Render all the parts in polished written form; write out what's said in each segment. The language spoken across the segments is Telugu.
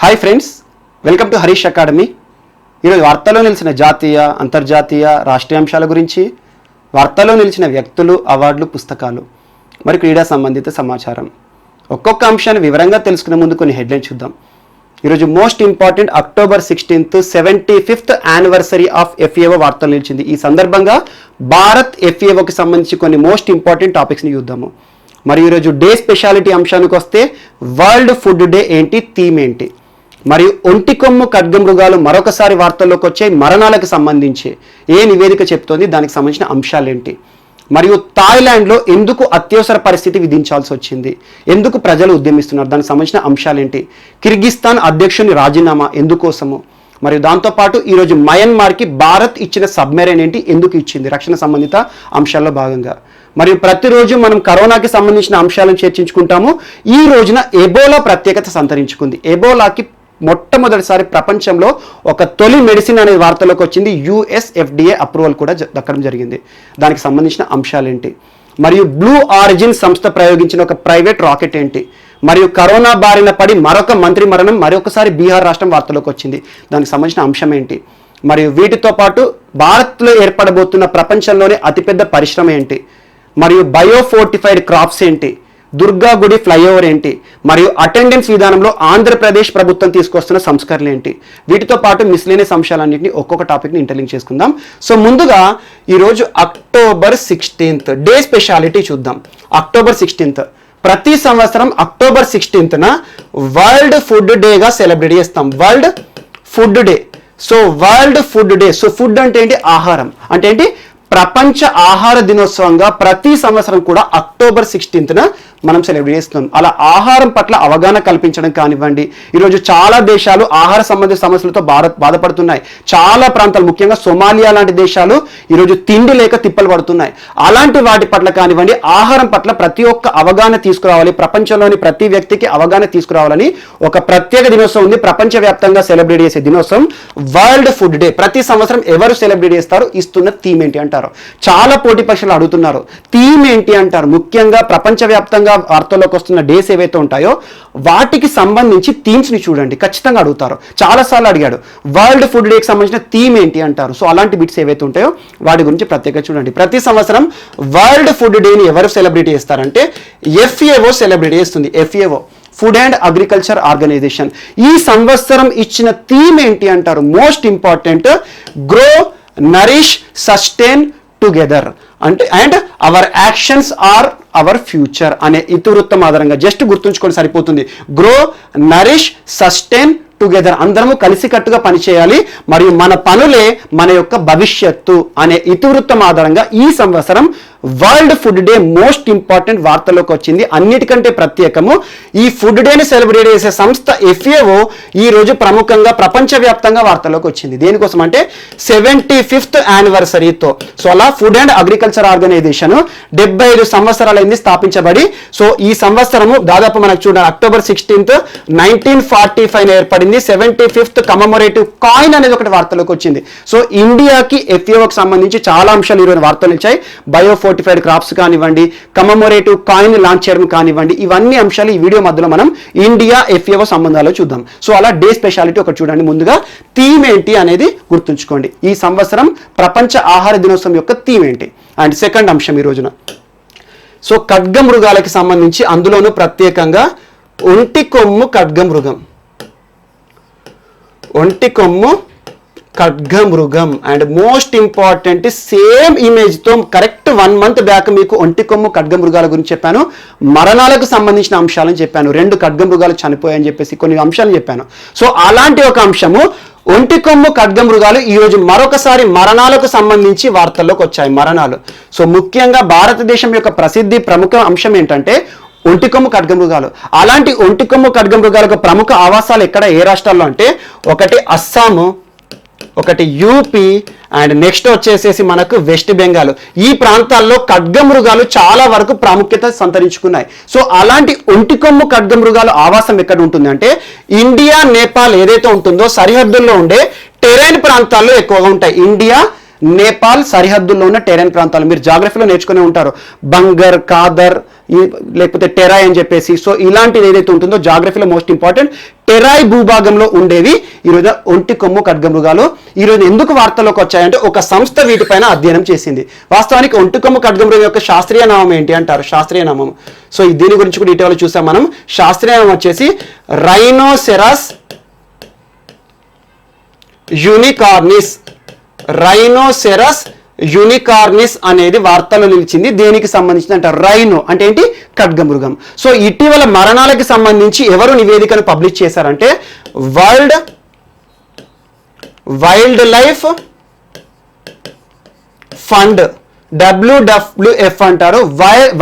Hi friends, welcome to Harish academy. ఈరోజు వార్తల్లో నిలిచిన జాతీయ, అంతర్జాతీయ, రాష్ట్రీయ అంశాల గురించి, వార్తల్లో నిలిచిన వ్యక్తులు, అవార్డులు, పుస్తకాలు, మరి క్రీడా సంబంధిత సమాచారం, ఒక్కొక్క అంశాన్ని వివరంగా తెలుసుకునే ముందు కొన్ని హెడ్లైన్స్ చూద్దాం. ఈరోజు most important October 16th 75th anniversary of FAO వార్తలు నిలిచింది. ఈ సందర్భంగా భారత్ ఎఫ్ఏఓకి సంబంధించి కొన్ని మోస్ట్ ఇంపార్టెంట్ టాపిక్స్ని చూద్దాము. మరి ఈరోజు డే స్పెషాలిటీ అంశానికి వస్తే వరల్డ్ ఫుడ్ డే ఏంటి, థీమ్ ఏంటి, మరియు ఒంటి కొమ్ము ఖడ్గమృగాలు మరొకసారి వార్తల్లోకి వచ్చే మరణాలకు సంబంధించి ఏ నివేదిక చెప్తోంది, దానికి సంబంధించిన అంశాలేంటి, మరియు థాయిలాండ్లో ఎందుకు అత్యవసర పరిస్థితి విధించాల్సి వచ్చింది, ఎందుకు ప్రజలు ఉద్యమిస్తున్నారు, దానికి సంబంధించిన అంశాలేంటి, కిర్గిస్తాన్ అధ్యక్షుని రాజీనామా ఎందుకోసము, మరియు దాంతోపాటు ఈరోజు మయన్మార్కి భారత్ ఇచ్చిన సబ్మెరైన్ ఏంటి, ఎందుకు ఇచ్చింది, రక్షణ సంబంధిత అంశాల్లో భాగంగా. మరియు ప్రతిరోజు మనం కరోనాకి సంబంధించిన అంశాలను చర్చించుకుంటాము. ఈ రోజున ఎబోలా ప్రత్యేకత సంతరించుకుంది. ఎబోలాకి మొట్టమొదటిసారి ప్రపంచంలో ఒక తొలి మెడిసిన్ అనే వార్తలోకి వచ్చింది. యుఎస్ FDA అప్రూవల్ కూడా దక్కడం జరిగింది. దానికి సంబంధించిన అంశాలేంటి, మరియు బ్లూ ఆరిజిన్ సంస్థ ప్రయోగించిన ఒక ప్రైవేట్ రాకెట్ ఏంటి, మరియు కరోనా బారిన పడి మరొక మంత్రి మరణం, మరొకసారి బీహార్ రాష్ట్రం వార్తలోకి వచ్చింది, దానికి సంబంధించిన అంశం ఏంటి, మరియు వీటితో పాటు భారత్లో ఏర్పడబోతున్న ప్రపంచంలోనే అతిపెద్ద పరిశ్రమ ఏంటి, మరియు బయోఫోర్టిఫైడ్ క్రాప్స్ ఏంటి, దుర్గా గుడి ఫ్లైఓవర్ ఏంటి, మరియు అటెండెన్స్ విధానంలో ఆంధ్రప్రదేశ్ ప్రభుత్వం తీసుకొస్తున్న సంస్కరణలు ఏంటి, వీటితో పాటు మిస్లేనియస్ అంశాలన్నింటినీ ఒక్కొక్క టాపిక్ని ఇంటర్లింక్ చేసుకుందాం. సో ముందుగా ఈరోజు అక్టోబర్ 16th డే స్పెషాలిటీ చూద్దాం. అక్టోబర్ 16th ప్రతి సంవత్సరం అక్టోబర్ 16th వరల్డ్ ఫుడ్ డేగా సెలబ్రేట్ చేస్తాం. World food day. So world food day. So food అంటే ఏంటి, ఆహారం అంటే ఏంటి, ప్రపంచ ఆహార దినోత్సవంగా ప్రతి సంవత్సరం కూడా అక్టోబర్ 16th మనం సెలబ్రేట్ చేస్తున్నాం. అలా ఆహారం పట్ల అవగాహన కల్పించడం కానివ్వండి. ఈరోజు చాలా దేశాలు ఆహార సంబంధిత సమస్యలతో బాధపడుతున్నాయి. చాలా ప్రాంతాలు, ముఖ్యంగా సోమాలియా లాంటి దేశాలు ఈరోజు తిండి లేక తిప్పలు పడుతున్నాయి. అలాంటి వాటి పట్ల కానివ్వండి, ఆహారం పట్ల ప్రతి ఒక్క అవగాహన తీసుకురావాలి, ప్రపంచంలోని ప్రతి వ్యక్తికి అవగాహన తీసుకురావాలని ఒక ప్రత్యేక దినోత్సవం ఉంది. ప్రపంచవ్యాప్తంగా సెలబ్రేట్ చేసే దినోత్సవం వరల్డ్ ఫుడ్ డే. ప్రతి సంవత్సరం ఎవరు సెలబ్రేట్ చేస్తారు, ఇస్తున్న థీమ్ ఏంటి అంటారు. చాలా పోటీ పరీక్షలు అడుగుతున్నారు, థీమ్ ఏంటి అంటారు. ముఖ్యంగా ప్రపంచవ్యాప్తంగా వార్తల్లోకి వస్తున్న డేస్ ఏవైతే ఉంటాయో వాటికి సంబంధించి థీమ్స్ ని చూడండి, ఖచ్చితంగా అడుగుతారు. చాలాసార్లు అడిగాడు, వరల్డ్ ఫుడ్ డేకి సంబంధించిన థీమ్ ఏంటి అంటారు. సో అలాంటి బిట్స్ ఏవైతే ఉంటాయో వాటి గురించి ప్రత్యేకంగా చూడండి. ప్రతి సంవత్సరం వరల్డ్ ఫుడ్ డేని ఎవరు సెలబ్రేట్ చేస్తారంటే FAO సెలబ్రేట్ చేస్తుంది. FAO, food and agriculture organisation. ఈ సంవత్సరం ఇచ్చిన థీమ్ ఏంటి అంటారు. Most important, grow, nourish, sustain together అంటే and our actions are our future అనే ఇతివృత్తం ఆధారంగా జస్ట్ గుర్తుంచుకొని సరిపోతుంది. Grow, nourish, sustain together. అందరము కలిసికట్టుగా పనిచేయాలి మరియు మన పనులే మన యొక్క భవిష్యత్తు అనే ఇతివృత్తం ఆధారంగా ఈ సంవత్సరం world food day most important వార్తలోకి వచ్చింది. అన్నిటికంటే ప్రత్యేకము ఈ ఫుడ్ డేని సెలబ్రేట్ చేసే సంస్థ FAO ఈ రోజు ప్రముఖంగా ప్రపంచవ్యాప్తంగా వార్తలోకి వచ్చింది. దేనికోసం అంటే 75th యానివర్సరీతో. సో అలా ఫుడ్ అండ్ అగ్రికల్చర్ ఆర్గనైజేషన్ 75 సంవత్సరాలైంది స్థాపించబడి. సో ఈ సంవత్సరము దాదాపు మనకు చూడండి, అక్టోబర్ 16th 1945 ఏర్పడింది. 75th కమమోరేటివ్ కాయిన్ అనేది ఒకటి వార్తలోకి వచ్చింది. సో ఇండియాకి FAOకి సంబంధించి చాలా అంశాలు ఈరోజు వార్తలు ఇచ్చాయి. బయోఫోర్టిఫైడ్ క్రాప్స్ కానివ్వండి, కమమోరేటివ్ కాయిన్ లాంచ్ చేయడం కానివ్వండి, ఇవన్నీ అంశాలు ఈ వీడియో మధ్యలో మనం ఇండియా FAO సంబంధాలు చూద్దాం. సో అలా డే స్పెషాలిటీ ఒకటి చూడండి. ముందుగా థీమ్ ఏంటి అనేది గుర్తుంచుకోండి. ఈ సంవత్సరం ప్రపంచ ఆహార దినోత్సవం యొక్క థీమ్ ఏంటి. అండ్ సెకండ్ అంశం ఈ రోజున సో ఖడ్గమృగాలకి సంబంధించి, అందులోనూ ప్రత్యేకంగా ఒంటి కొమ్ము ఖడ్గమృగం. ఒంటి కొమ్ము ఖడ్గమృగం. అండ్ మోస్ట్ ఇంపార్టెంట్, సేమ్ ఇమేజ్తో కరెక్ట్ 1 month బ్యాక్ మీకు ఒంటి కొమ్ము ఖడ్గమృగాల గురించి చెప్పాను. మరణాలకు సంబంధించిన అంశాలను చెప్పాను. 2 ఖడ్గమృగాలు చనిపోయాయని చెప్పేసి కొన్ని అంశాలు చెప్పాను. సో అలాంటి ఒక అంశము ఒంటి కొమ్ము ఖడ్గమృగాలు ఈరోజు మరొకసారి మరణాలకు సంబంధించి వార్తల్లోకి వచ్చాయి. మరణాలు. సో ముఖ్యంగా భారతదేశం యొక్క ప్రముఖ అంశం ఏంటంటే ఒంటి కొమ్ము ఖడ్గమృగాలు. అలాంటి ఒంటి కొమ్ము ఖడ్గమృగాలకు ప్రముఖ ఆవాసాలు ఎక్కడ, ఏ రాష్ట్రాల్లో అంటే ఒకటి అస్సాము, ఒకటి UP అండ్ నెక్స్ట్ వచ్చేసేసి మనకు వెస్ట్ బెంగాల్. ఈ ప్రాంతాల్లో ఖడ్గమృగాలు చాలా వరకు ప్రాముఖ్యత సంతరించుకున్నాయి. సో అలాంటి ఒంటి కొమ్ము ఖడ్గమృగాలు ఆవాసం ఎక్కడ ఉంటుంది అంటే ఇండియా, నేపాల్ ఏదైతే ఉంటుందో సరిహద్దుల్లో ఉండే టెరైన్ ప్రాంతాల్లో ఎక్కువగా ఉంటాయి. ఇండియా, నేపాల్ సరిహద్దుల్లో ఉన్న టెరైన్ ప్రాంతాలు మీరు జాగ్రఫీలో నేర్చుకునే ఉంటారు. బంగర్, కాదర్, లేకపోతే టెరాయ్ అని చెప్పేసి. సో ఇలాంటిది ఏదైతే ఉంటుందో జాగ్రఫీలో మోస్ట్ ఇంపార్టెంట్ టెరాయ్ భూభాగంలో ఉండేవి ఈరోజు ఒంటి కొమ్ము ఖడ్గమృగాలు. ఈరోజు ఎందుకు వార్తల్లోకి వచ్చాయంటే ఒక సంస్థ వీటిపైన అధ్యయనం చేసింది. వాస్తవానికి ఒంటి కొమ్ము ఖడ్గమృగం యొక్క శాస్త్రీయ నామం ఏంటి అంటారు, శాస్త్రీయ నామం. సో దీని గురించి కూడా ఇటీవల చూసాం మనం. శాస్త్రీయ నామం వచ్చేసి రైనోసెరస్ యూనికార్నిస్. రైనోసెరస్ యూనికార్నిస్ అనేది వార్తల్లో నిలిచింది. దేనికి సంబంధించింది అంటే రైనో అంటే ఏంటి, ఖడ్గమృగం. సో ఇటీవల మరణాలకి సంబంధించి ఎవరు నివేదికను పబ్లిష్ చేశారంటే world wild life fund, WWF అంటారు,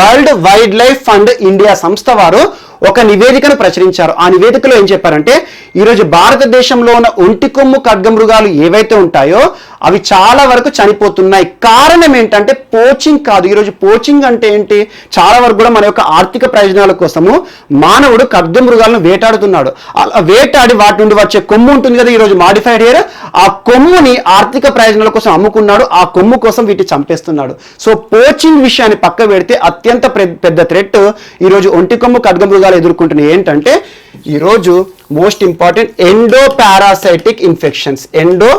world wild life fund India సంస్థ వారు ఒక నివేదికను ప్రచురించారు. ఆ నివేదికలో ఏం చెప్పారంటే ఈరోజు భారతదేశంలో ఉన్న ఒంటి కొమ్ము ఖడ్గమృగాలు ఏవైతే ఉంటాయో అవి చాలా వరకు చనిపోతున్నాయి. కారణం ఏంటంటే పోచింగ్ కాదు. ఈరోజు పోచింగ్ అంటే ఏంటి, చాలా వరకు కూడా మన యొక్క ఆర్థిక ప్రయోజనాల కోసము మానవుడు ఖడ్గమృగాలను వేటాడుతున్నాడు. అలా వేటాడి వాటి నుండి వచ్చే కొమ్ము ఉంటుంది కదా, ఈరోజు మాడిఫైడ్ హెయిర్, ఆ కొమ్ముని ఆర్థిక ప్రయోజనాల కోసం అమ్ముకున్నాడు. ఆ కొమ్ము కోసం వీటిని చంపేస్తున్నాడు. సో పోచింగ్ విషయాన్ని పక్క పెడితే అత్యంత పెద్ద థ్రెట్ ఈరోజు ఒంటి కొమ్ము ఖడ్గమృగాలు ఎదుర్కొంటున్నాయి ఏంటంటే ఈరోజు most important endo parasitic infections. Endo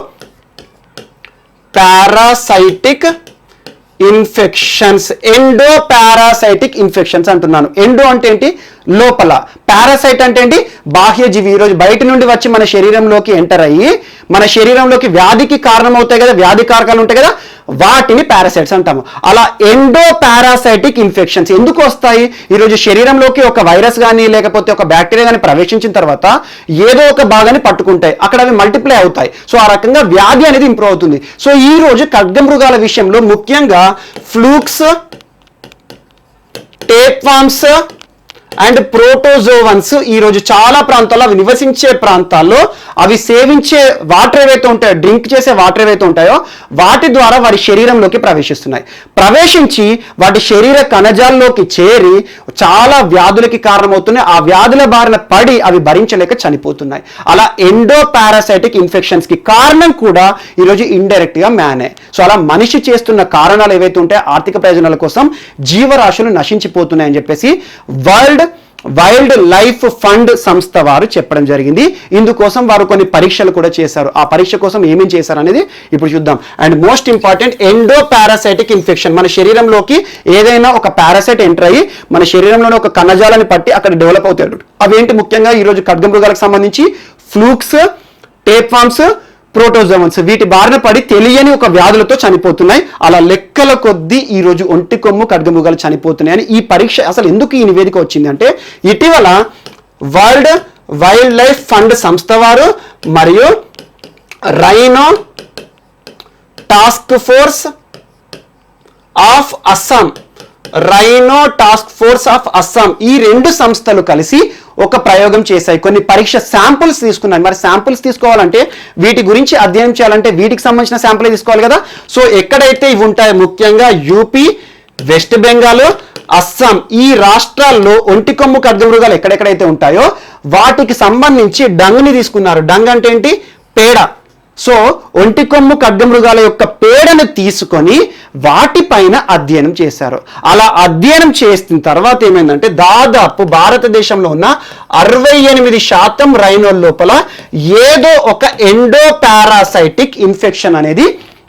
parasitic infections అంటున్నాను. ఎండో అంటే ఏంటి, లోపల. పారాసైట్ అంటే ఏంటి, బాహ్యజీవి. ఈరోజు బయట నుండి వచ్చి మన శరీరంలోకి ఎంటర్ అయ్యి మన శరీరంలోకి వ్యాధికి కారణమవుతాయి కదా, వ్యాధి కారకాలు ఉంటాయి కదా, వాటిని పారాసైట్స్ అంటాము. అలా ఎండో పారాసైటిక్ ఇన్ఫెక్షన్స్ ఎందుకు వస్తాయి, ఈరోజు శరీరంలోకి ఒక వైరస్ కానీ లేకపోతే ఒక బ్యాక్టీరియా కానీ ప్రవేశించిన తర్వాత ఏదో ఒక భాగాన్ని పట్టుకుంటాయి, అక్కడ అవి మల్టిప్లై అవుతాయి. సో ఆ రకంగా వ్యాధి అనేది ఇంప్రూవ్ అవుతుంది. సో ఈ రోజు ఖడ్గమృగాల విషయంలో ముఖ్యంగా ఫ్లూక్స్, టేప్వామ్స్ అండ్ ప్రోటోజోవన్స్ ఈరోజు చాలా ప్రాంతాల్లో అవి నివసించే ప్రాంతాల్లో అవి సేవించే వాటర్ ఏవైతే ఉంటాయో, డ్రింక్ చేసే వాటర్ ఏవైతే ఉంటాయో వాటి ద్వారా వారి శరీరంలోకి ప్రవేశిస్తున్నాయి. ప్రవేశించి వాటి శరీర కణజాల్లోకి చేరి చాలా వ్యాధులకి కారణమవుతున్నాయి. ఆ వ్యాధుల బారిన పడి అవి భరించలేక చనిపోతున్నాయి. అలా ఎండో పారాసైటిక్ ఇన్ఫెక్షన్స్ కి కారణం కూడా ఈరోజు ఇండైరెక్ట్ గా మ్యానే. సో అలా మనిషి చేస్తున్న కారణాలు ఏవైతే ఉంటాయో ఆర్థిక ప్రయోజనాల కోసం జీవరాశులు నశించిపోతున్నాయని చెప్పేసి వరల్డ్ వైల్డ్ లైఫ్ ఫండ్ సంస్థ వారు చెప్పడం జరిగింది. ఇందుకోసం వారు కొన్ని పరీక్షలు కూడా చేశారు. ఆ పరీక్ష కోసం ఏమేం చేశారు అనేది ఇప్పుడు చూద్దాం. And most important endo parasitic infection. మన శరీరంలోకి ఏదైనా ఒక పారాసైట్ ఎంటర్ అయ్యి మన శరీరంలోని ఒక కణజాలాన్ని పట్టి అక్కడ డెవలప్ అవుతాడు. అవేంటి, ముఖ్యంగా ఈరోజు ఖడ్గమృగాలకు సంబంధించి ఫ్లూక్స్, టేప్వామ్స్, ప్రోటోజోవన్స్ వీటి బారిన పడి తెలియని ఒక వ్యాధులతో చనిపోతున్నాయి. అలా లెక్కల కొద్దీ ఈరోజు ఒంటి కొమ్ము ఖడ్గమృగాలు చనిపోతున్నాయని ఈ పరీక్ష అసలు ఎందుకు ఈ నివేదిక వచ్చింది అంటే ఇటీవల వరల్డ్ వైల్డ్ లైఫ్ ఫండ్ సంస్థ వారు మరియు rhino task force of Assam ఈ రెండు సంస్థలు కలిసి ఒక ప్రయోగం చేశాయి. కొన్ని పరీక్ష శాంపుల్స్ తీసుకున్నాయి. మరి శాంపుల్స్ తీసుకోవాలంటే వీటి గురించి అధ్యయనం చేయాలంటే వీటికి సంబంధించిన శాంపుల్ తీసుకోవాలి కదా. సో ఎక్కడైతే ఇవి ఉంటాయో ముఖ్యంగా యూపీ, వెస్ట్ బెంగాల్, అస్సాం ఈ రాష్ట్రాల్లో ఒంటి కొమ్ము ఖడ్గమృగాలు ఎక్కడెక్కడైతే ఉంటాయో వాటికి సంబంధించి డంగ్ని తీసుకున్నారు. డంగ్ అంటే ఏంటి, పేడ. సో ఒంటి కొమ్ము ఖడ్గమృగాల యొక్క పేడను తీసుకొని వాటిపైన అధ్యయనం చేశారు. అలా అధ్యయనం చేసిన తర్వాత ఏమైందంటే దాదాపు భారతదేశంలో ఉన్న 68% రైనోల లోపల ఏదో ఒక ఎండో పారాసైటిక్ ఇన్ఫెక్షన్ అనేది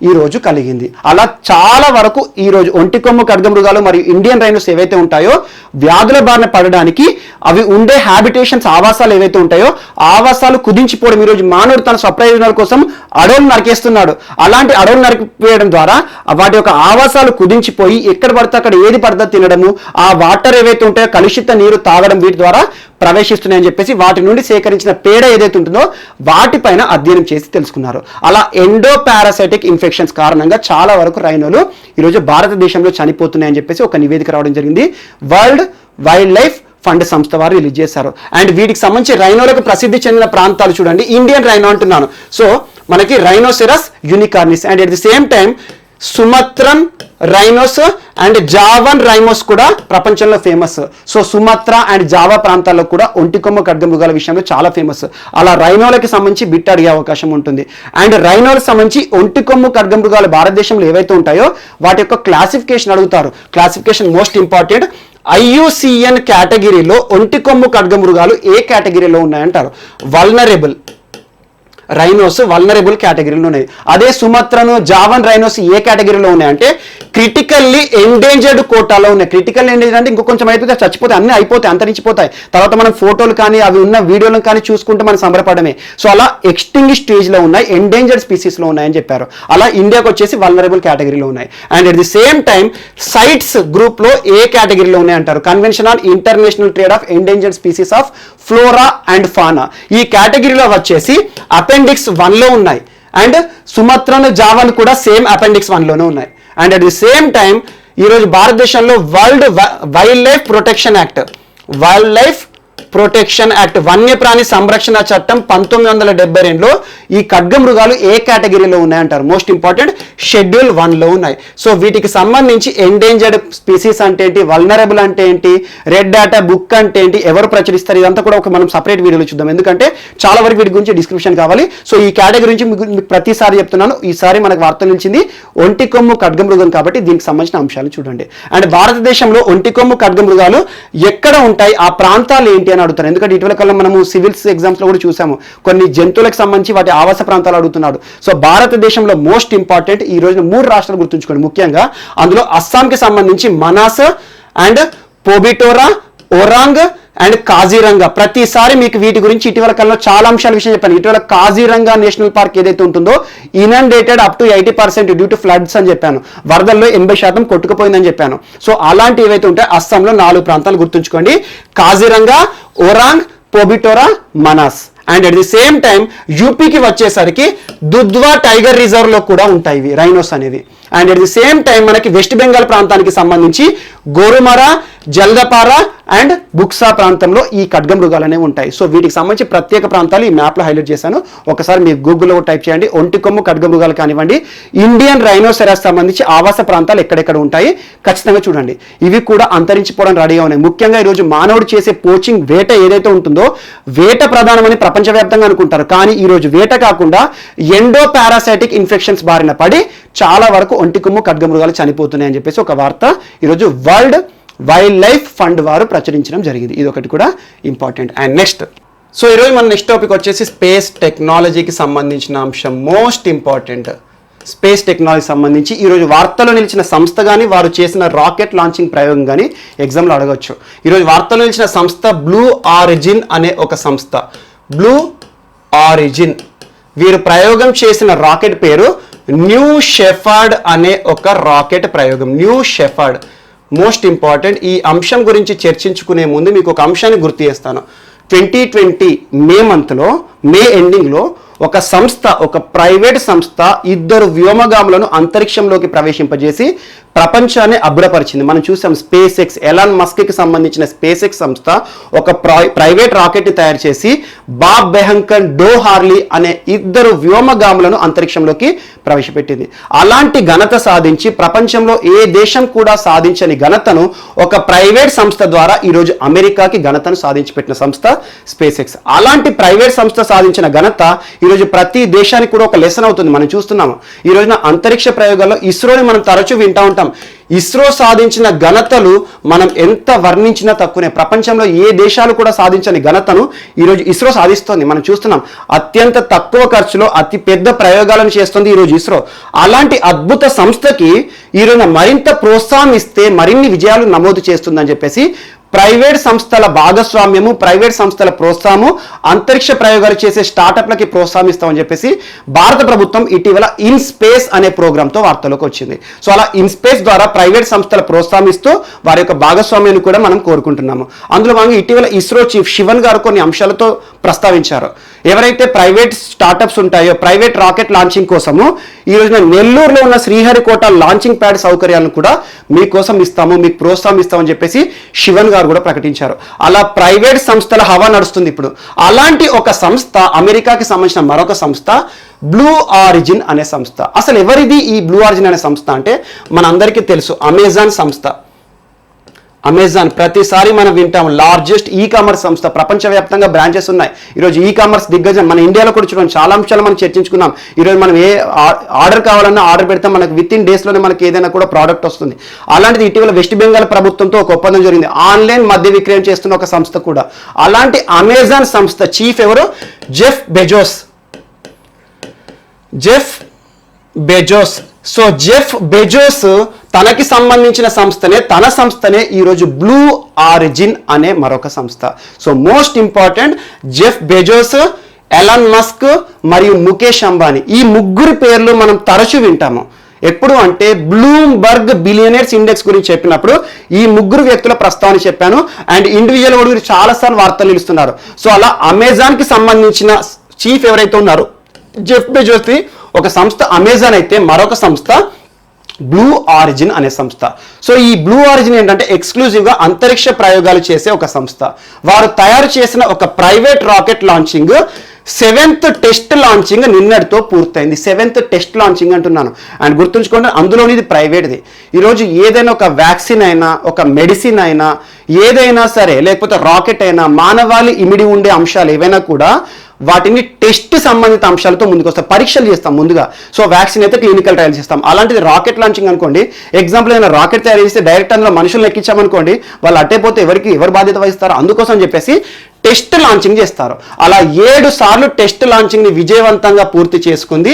ఈ రోజు కలిగింది. అలా చాలా వరకు ఈ రోజు ఒంటి కొమ్ము ఖడ్గమృగాలు మరియు ఇండియన్ రైనోస్ ఏవైతే ఉంటాయో వ్యాధుల బారిన పడడానికి అవి ఉండే హ్యాబిటేషన్స్, ఆవాసాలు ఏవైతే ఉంటాయో ఆవాసాలు కుదించిపోవడం. ఈరోజు మానవుడు తన స్వప్రయోజనాల కోసం అడవులు నరికేస్తున్నాడు. అలాంటి అడవులు నరికిపోయడం ద్వారా వాటి యొక్క ఆవాసాలు కుదించిపోయి ఎక్కడ పడితే అక్కడ ఏది పడితే తినడము, ఆ వాటర్ ఏవైతే ఉంటాయో కలుషిత నీరు తాగడం వీటి ద్వారా ప్రవేశిస్తున్నాయని చెప్పేసి వాటి నుండి సేకరించిన పేడ ఏదైతే ఉంటుందో వాటిపైన అధ్యయనం చేసి తెలుసుకున్నారు. అలా ఎండో పారాసైటిక్ ఇన్ఫెక్షన్స్ కారణంగా చాలా వరకు రైనోలు ఈరోజు భారతదేశంలో చనిపోతున్నాయని చెప్పేసి ఒక నివేదిక రావడం జరిగింది. వరల్డ్ వైల్డ్ లైఫ్ ఫండ్ సంస్థ వారు రిలీజ్ చేశారు. అండ్ వీటికి సంబంధించి రైనోలకు ప్రసిద్ధి చెందిన ప్రాంతాలు చూడండి. ఇండియన్ రైనో అంటున్నాను. సో మనకి rhinoceros unicornis and at the same time Sumatran rhinos and Javan rhinos కూడా ప్రపంచంలో famous. So Sumatra and Java ప్రాంతాల్లో కూడా ఒంటి కొమ్ము ఖడ్గమృగాల విషయంలో చాలా ఫేమస్. అలా రైనోలకి సంబంధించి బిట్ అడిగే అవకాశం ఉంటుంది. అండ్ రైనోలకు సంబంధించి ఒంటి కొమ్ము ఖడ్గమృగాలు భారతదేశంలో ఏవైతే ఉంటాయో వాటి యొక్క క్లాసిఫికేషన్ అడుగుతారు. Classification most important. IUCN కేటగిరీలో ఒంటి కొమ్ము ఖడ్గమృగాలు ఏ కేటగిరీలో ఉన్నాయంటారు? వల్నరబుల్ రైనోస్ వల్నరబుల్ కేటగిరీలో ఉన్నాయి. అదే సుమత్రను జావన్ రైనోస్ ఏ కేటగిరీలో ఉన్నాయంటే క్రిటికల్లీ ఎండేంజర్డ్ కోటాలో ఉన్నాయి. క్రిటికల్ ఎండేంజర్డ్ అంటే ఇంకో కొంచెం అయిపోతే చచ్చిపోతాయి, అన్నీ అయిపోతాయి, అంతరించిపోతాయి. తర్వాత మనం ఫోటోలు కానీ అవి ఉన్న వీడియోలను కానీ చూసుకుంటే మనం సంబరపడమే. సో అలా ఎక్స్టింగ్ స్టేజ్లో ఉన్నాయి, ఎండేంజర్డ్ స్పీసీస్లో ఉన్నాయని చెప్పారు. అలా ఇండియాకి వచ్చేసి వల్నరబుల్ కేటగిరీలో ఉన్నాయి. And at the same time CITES గ్రూప్లో ఏ కేటగిరీలో ఉన్నాయంటారు? Convention on international trade of endangered species of flora and fauna. ఈ కేటగిరీలో వచ్చేసి అపెండిక్స్ 1లో ఉన్నాయి. అండ్ సుమత్రన్ జావన్ కూడా సేమ్ అపెండిక్స్ 1లోనే ఉన్నాయి. And at the same time ఈరోజు భారతదేశంలో వైల్డ్ లైఫ్ ప్రొటెక్షన్ యాక్ట్ వన్యప్రాణి సంరక్షణ చట్టం 1972లో ఈ ఖడ్గమృగాలు ఏ కేటగిరీలో ఉన్నాయంటారు? మోస్ట్ ఇంపార్టెంట్ షెడ్యూల్ 1లో ఉన్నాయి. సో వీటికి సంబంధించి ఎండేంజర్డ్ స్పీసీస్ అంటే ఏంటి, వల్నరబుల్ అంటే ఏంటి, రెడ్ డేటా బుక్ అంటే ఏంటి, ఎవరు ప్రచురిస్తారు, ఇదంతా కూడా మనం సపరేట్ వీడియోలో చూద్దాం. ఎందుకంటే చాలా వరకు వీటి గురించి డిస్క్రిప్షన్ కావాలి. సో ఈ కేటగిరీ గురించి మీకు ప్రతిసారి చెప్తున్నాను. ఈసారి మనకు వార్త నిలిచింది ఒంటి కొమ్ము ఖడ్గమృగం కాబట్టి దీనికి సంబంధించిన అంశాలు చూడండి. అండ్ భారతదేశంలో ఒంటి కొమ్ము ఖడ్గమృగాలు ఎక్కడ ఉంటాయి, ఆ ప్రాంతాలు ఏంటి అని అడుగుతారు. ఎందుకంటే ఇటీవల కాలంలో మనము సివిల్స్ ఎగ్జామ్స్ లో కూడా చూసాము, కొన్ని జంతువులకు సంబంధించి వాటి ఆవాస ప్రాంతాలు అడుగుతున్నాడు. సో భారతదేశంలో మోస్ట్ ఇంపార్టెంట్ ఈ రోజున 3 రాష్ట్రాలు గుర్తుంచుకోండి ముఖ్యంగా. అందులో అస్సాంకి సంబంధించి మనాస్ అండ్ పోబిటోరా, ఓరాంగ్ అండ్ కాజీరంగా. ప్రతిసారి మీకు వీటి గురించి ఇటీవల కాలంలో చాలా అంశాల విషయం చెప్పాను. ఇటీవల కాజీరంగా నేషనల్ పార్క్ ఏదైతే ఉంటుందో inundated up to 80% due to floods అని చెప్పాను. వరదల్లో 80% కొట్టుకుపోయిందని చెప్పాను. సో అలాంటి ఏవైతే ఉంటాయో అస్సాంలో 4 ప్రాంతాలు గుర్తుంచుకోండి: Kaziranga, Orang, Pobitora, Manas. And at the same time యూపీకి వచ్చేసరికి దుధ్వా టైగర్ రిజర్వ్ లో కూడా ఉంటాయి ఇవి రైనోస్ అనేవి. And at the same time మనకి వెస్ట్ బెంగాల్ ప్రాంతానికి సంబంధించి గోరుమరా, జల్దపారా అండ్ బుక్సా ప్రాంతంలో ఈ ఖడ్గమృగాలు అనేవి ఉంటాయి. సో వీటికి సంబంధించి ప్రత్యేక ప్రాంతాలు ఈ మ్యాప్లో హైలైట్ చేశాను. ఒకసారి మీరు గూగుల్లో టైప్ చేయండి. ఒంటి కొమ్ము ఖడ్గమృగాలు కానివ్వండి, ఇండియన్ రైనోసెరాస్ సంబంధించి ఆవాస ప్రాంతాలు ఎక్కడెక్కడ ఉంటాయి ఖచ్చితంగా చూడండి. ఇవి కూడా అంతరించిపోవడం రెడీగా ఉన్నాయి. ముఖ్యంగా ఈరోజు మానవుడు చేసే పోచింగ్ వేట ఏదైతే ఉంటుందో వేట ప్రధానమని ప్రపంచవ్యాప్తంగా అనుకుంటారు. కానీ ఈరోజు వేట కాకుండా ఎండో పారాసైటిక్ ఇన్ఫెక్షన్స్ బారిన పడి చాలా వరకు ఒంటి కొమ్ము ఖడ్గమృగాలు చనిపోతున్నాయని చెప్పేసి ఒక వార్త ఈరోజు వరల్డ్ వైల్డ్ లైఫ్ ఫండ్ వారు ప్రచురించడం జరిగింది. ఇది ఒకటి కూడా ఇంపార్టెంట్. అండ్ నెక్స్ట్, సో ఈరోజు మన నెక్స్ట్ టాపిక్ వచ్చేసి స్పేస్ టెక్నాలజీకి సంబంధించిన అంశం. మోస్ట్ ఇంపార్టెంట్ స్పేస్ టెక్నాలజీ సంబంధించి ఈరోజు వార్తలో నిలిచిన సంస్థ కానీ వారు చేసిన రాకెట్ లాంచింగ్ ప్రయోగం కానీ ఎగ్జామ్లో అడగచ్చు. ఈరోజు వార్తలో నిలిచిన సంస్థ బ్లూ ఆరిజిన్ అనే ఒక సంస్థ. బ్లూ ఆరిజిన్ వీరు ప్రయోగం చేసిన రాకెట్ పేరు న్యూ షెఫర్డ్ అనే ఒక రాకెట్ ప్రయోగం. New shepherd most important. ఈ అంశం గురించి చర్చించుకునే ముందు మీకు ఒక అంశాన్ని గుర్తు చేస్తాను. 2020 మే ఎండింగ్లో ఒక సంస్థ, ఒక ప్రైవేట్ సంస్థ 2 వ్యోమగాములను అంతరిక్షంలోకి ప్రవేశింపజేసి ప్రపంచాన్ని అబ్బురపరిచింది. మనం చూసాం స్పేస్ ఎక్స్, ఎలాన్ మస్క్కి సంబంధించిన స్పేస్ ఎక్స్ సంస్థ ఒక ప్రైవేట్ రాకెట్ని తయారు చేసి బాబ్ బెహంకన్, డో హార్లీ అనే 2 వ్యోమగాములను అంతరిక్షంలోకి ప్రవేశపెట్టింది. అలాంటి ఘనత సాధించి ప్రపంచంలో ఏ దేశం కూడా సాధించని ఘనతను ఒక ప్రైవేట్ సంస్థ ద్వారా ఈరోజు అమెరికాకి ఘనతను సాధించి పెట్టిన సంస్థ స్పేస్ ఎక్స్. అలాంటి ప్రైవేట్ సంస్థ సాధించిన ఘనత ఈరోజు ప్రతి దేశానికి కూడా ఒక లెసన్ అవుతుంది. మనం చూస్తున్నాము ఈ రోజున అంతరిక్ష ప్రయోగాల్లో ఇస్రోని మనం తరచూ వింటా ఉంటాం. ఇస్రో సాధించిన ఘనతలు మనం ఎంత వర్ణించినా తక్కువనే. ప్రపంచంలో ఏ దేశాలు కూడా సాధించని ఘనతను ఈరోజు ఇస్రో సాధిస్తోంది. మనం చూస్తున్నాం అత్యంత తక్కువ ఖర్చులో అతి పెద్ద ప్రయోగాలను చేస్తుంది ఈరోజు ఇస్రో. అలాంటి అద్భుత సంస్థకి ఈరోజు మరింత ప్రోత్సాహం ఇస్తే మరిన్ని విజయాలు నమోదు చేస్తుందని చెప్పేసి ప్రైవేట్ సంస్థల భాగస్వామ్యము, ప్రైవేట్ సంస్థల ప్రోత్సాహము, అంతరిక్ష ప్రయోగాలు చేసే స్టార్టప్లకి ప్రోత్సాహం ఇస్తామని చెప్పేసి భారత ప్రభుత్వం ఇటీవల ఇన్ స్పేస్ అనే ప్రోగ్రాంతో వార్తలోకి వచ్చింది. సో అలా ఇన్ స్పేస్ ద్వారా ప్రైవేట్ సంస్థల ప్రోత్సాహం ఇస్తూ వారి యొక్క భాగస్వామ్యాన్ని కూడా మనం కోరుకుంటున్నాము. అందులో భాగంగా ఇటీవల ఇస్రో చీఫ్ శివన్ గారు కొన్ని అంశాలతో ప్రస్తావించారు. ఎవరైతే ప్రైవేట్ స్టార్టప్స్ ఉంటాయో ప్రైవేట్ రాకెట్ లాంచింగ్ కోసము ఈ రోజున నెల్లూరులో ఉన్న శ్రీహరికోట లాంచింగ్ ప్యాడ్ సౌకర్యాలను కూడా మీకోసం ఇస్తాము, మీకు ప్రోత్సాహం ఇస్తామని చెప్పేసి శివన్ గారు కూడా ప్రకటించారు. అలా ప్రైవేట్ సంస్థల హవా నడుస్తుంది ఇప్పుడు. అలాంటి ఒక సంస్థ, అమెరికాకి సంబంధించిన మరొక సంస్థ బ్లూ ఆరిజిన్ అనే సంస్థ. అసలు ఎవరిది ఈ బ్లూ ఆరిజిన్ అనే సంస్థ అంటే మనందరికీ తెలుసు, అమెజాన్ సంస్థ. అమెజాన్ ప్రతిసారి మనం వింటాం, లార్జెస్ట్ ఈ కామర్స్ సంస్థ, ప్రపంచవ్యాప్తంగా బ్రాంచెస్ ఉన్నాయి. ఈరోజు ఈ కామర్స్ దిగ్గజం. మన ఇండియాలో కూడా చూడండి, చాలా అంశాలు మనం చర్చించుకున్నాం. ఈరోజు మనం ఏ ఆర్డర్ కావాలన్నా ఆర్డర్ పెడతాం, మనకు విత్ ఇన్ డేస్లోనే మనకి ఏదైనా కూడా ప్రోడక్ట్ వస్తుంది. అలాంటిది ఇటీవల వెస్ట్ బెంగాల్ ప్రభుత్వంతో ఒక ఒప్పందం జరిగింది, ఆన్లైన్ మద్య విక్రయం చేస్తున్న ఒక సంస్థ కూడా. అలాంటి అమెజాన్ సంస్థ చీఫ్ ఎవరు? Jeff Bezos. So Jeff Bezos తనకి సంబంధించిన తన సంస్థనే ఈరోజు బ్లూ ఆరిజిన్ అనే మరొక సంస్థ. So most important, Jeff Bezos, Elon Musk మరియు ముఖేష్ అంబానీ, ఈ ముగ్గురు పేర్లు మనం తరచూ వింటాము. ఎప్పుడు అంటే బ్లూంబర్గ్ బిలియనర్స్ ఇండెక్స్ గురించి చెప్పినప్పుడు ఈ ముగ్గురు వ్యక్తుల ప్రస్తావన చెప్పాను. అండ్ ఇండివిజువల్ కూడా చాలాసార్లు వార్తలు నిలుస్తున్నారు. సో అలా అమెజాన్కి సంబంధించిన చీఫ్ ఎవరైతే ఉన్నారో జెఫ్ బెజోస్ ఒక సంస్థ అమెజాన్ అయితే, మరొక సంస్థ బ్లూ ఆరిజిన్ అనే సంస్థ. సో ఈ బ్లూ ఆరిజిన్ ఏంటంటే ఎక్స్క్లూజివ్గా అంతరిక్ష ప్రయోగాలు చేసే ఒక సంస్థ. వారు తయారు చేసిన ఒక private rocket launching 7th test launching నిన్నటితో పూర్తయింది. 7th టెస్ట్ లాంచింగ్ అంటున్నాను. అండ్ గుర్తుంచుకోండి, అందులోని ఇది ప్రైవేట్ది. ఈరోజు ఏదైనా ఒక వ్యాక్సిన్ అయినా, ఒక మెడిసిన్ అయినా, ఏదైనా సరే, లేకపోతే రాకెట్ అయినా, మానవాళి ఇమిడి ఉండే అంశాలు ఏవైనా కూడా వాటిని టెస్ట్ సంబంధిత అంశాలతో ముందుకు వస్తాం, పరీక్షలు చేస్తాం ముందుగా. సో వ్యాక్సిన్ అయితే క్లినికల్ ట్రయల్స్ చేస్తాం. అలాంటిది రాకెట్ లాంచింగ్ అనుకోండి, ఎగ్జాంపుల్ ఏదైనా రాకెట్ తయారు చేస్తే డైరెక్ట్ అందులో మనుషులను ఎక్కించామనుకోండి, వాళ్ళు అట్టేపోతే ఎవరు బాధ్యత వహిస్తారు? అందుకోసం చెప్పేసి టెస్ట్ లాంచింగ్ చేస్తారు. అలా 7 సార్లు టెస్ట్ లాంచింగ్ ని విజయవంతంగా పూర్తి చేసుకుంది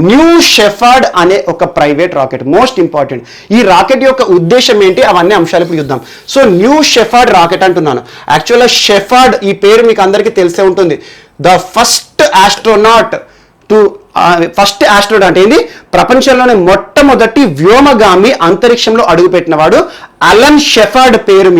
న్యూ షెఫర్డ్ అనే ఒక ప్రైవేట్ రాకెట్. మోస్ట్ ఇంపార్టెంట్, ఈ రాకెట్ యొక్క ఉద్దేశం ఏంటి, అవన్నీ అంశాలు ఇప్పుడు చూద్దాం. సో న్యూ షెఫర్డ్ రాకెట్ అంటున్నాను. యాక్చువల్గా షెఫర్డ్ ఈ పేరు మీకు అందరికీ తెలిసే ఉంటుంది. ద ఫస్ట్ ఆస్ట్రోనాట్ అంటే ఏంది? ప్రపంచంలోనే మొట్టమొదటి వ్యోమగామి అంతరిక్షంలో అడుగుపెట్టినవాడు అలన్ షెఫర్డ్ పేరు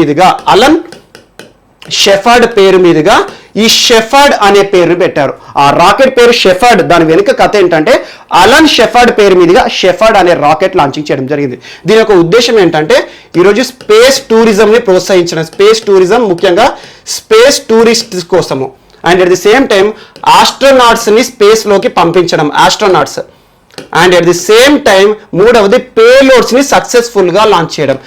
మీదుగా ఈ షెఫర్డ్ అనే పేరుని పెట్టారు. ఆ రాకెట్ పేరు షెఫర్డ్. దాని వెనుక కథ ఏంటంటే అలన్ షెఫర్డ్ పేరు మీదుగా షెఫర్డ్ అనే రాకెట్ లాంచింగ్ చేయడం జరిగింది. దీని యొక్క ఉద్దేశం ఏంటంటే ఈరోజు స్పేస్ టూరిజంని ప్రోత్సహించడం, స్పేస్ టూరిజం ముఖ్యంగా స్పేస్ టూరిస్ట్స్ కోసము. And at the same time ఆస్ట్రోనాట్స్ని స్పేస్లోకి పంపించడం, and at the same time మూడవది పేలోడ్స్ని సక్సెస్ఫుల్గా లాంచ్ చేయడం.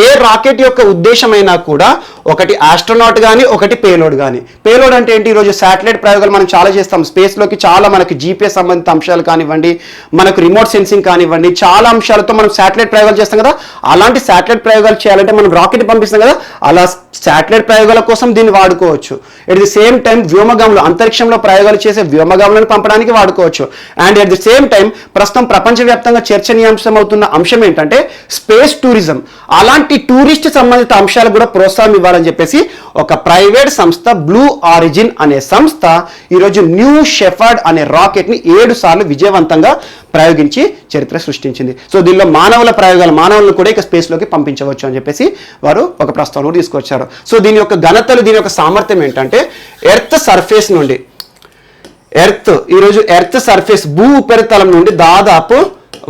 ఏ రాకెట్ యొక్క ఉద్దేశమైనా కూడా ఒకటి ఆస్ట్రోనాట్ కానీ, ఒకటి పేలోడ్ కానీ. పేలోడ్ అంటే ఏంటి? ఈరోజు శాటిలైట్ ప్రయోగాలు మనం చాలా చేస్తాం స్పేస్లోకి. చాలా మనకి జీపీఎస్ సంబంధిత అంశాలు కానివ్వండి, మనకు రిమోట్ సెన్సింగ్ కానివ్వండి, చాలా అంశాలతో మనం శాటిలైట్ ప్రయోగాలు చేస్తాం కదా. అలాంటి శాటిలైట్ ప్రయోగాలు చేయాలంటే మనం రాకెట్ పంపిస్తాం కదా, అలా శాటిలైట్ ప్రయోగాల కోసం దీన్ని వాడుకోవచ్చు. ఎట్ ది సేమ్ టైం వ్యోమగాములు, అంతరిక్షంలో ప్రయోగాలు చేసే వ్యోమగాములను పంపడానికి వాడుకోవచ్చు. And at the same time ప్రస్తుతం ప్రపంచవ్యాప్తంగా చర్చనీయాంశం అవుతున్న అంశం ఏంటంటే స్పేస్ టూరిజం. అలాంటి టూరిస్ట్ సంబంధిత అంశాలకు కూడా ప్రోత్సాహం ఇవ్వాలని చెప్పేసి ఒక ప్రైవేట్ సంస్థ బ్లూ ఆరిజిన్ అనే సంస్థ ఈరోజు న్యూ షెఫర్డ్ అనే రాకెట్ ని 7 సార్లు విజయవంతంగా ప్రయోగించి చరిత్ర సృష్టించింది. సో దీనిలో మానవులను కూడా ఇక స్పేస్లోకి పంపించవచ్చు అని చెప్పేసి వారు ఒక ప్రస్తావన కూడా తీసుకొచ్చారు. సో దీని యొక్క ఘనతలు, దీని యొక్క సామర్థ్యం ఏంటంటే ఎర్త్ సర్ఫేస్ నుండి, ఈరోజు ఎర్త్ సర్ఫేస్ భూ ఉపరితలం నుండి దాదాపు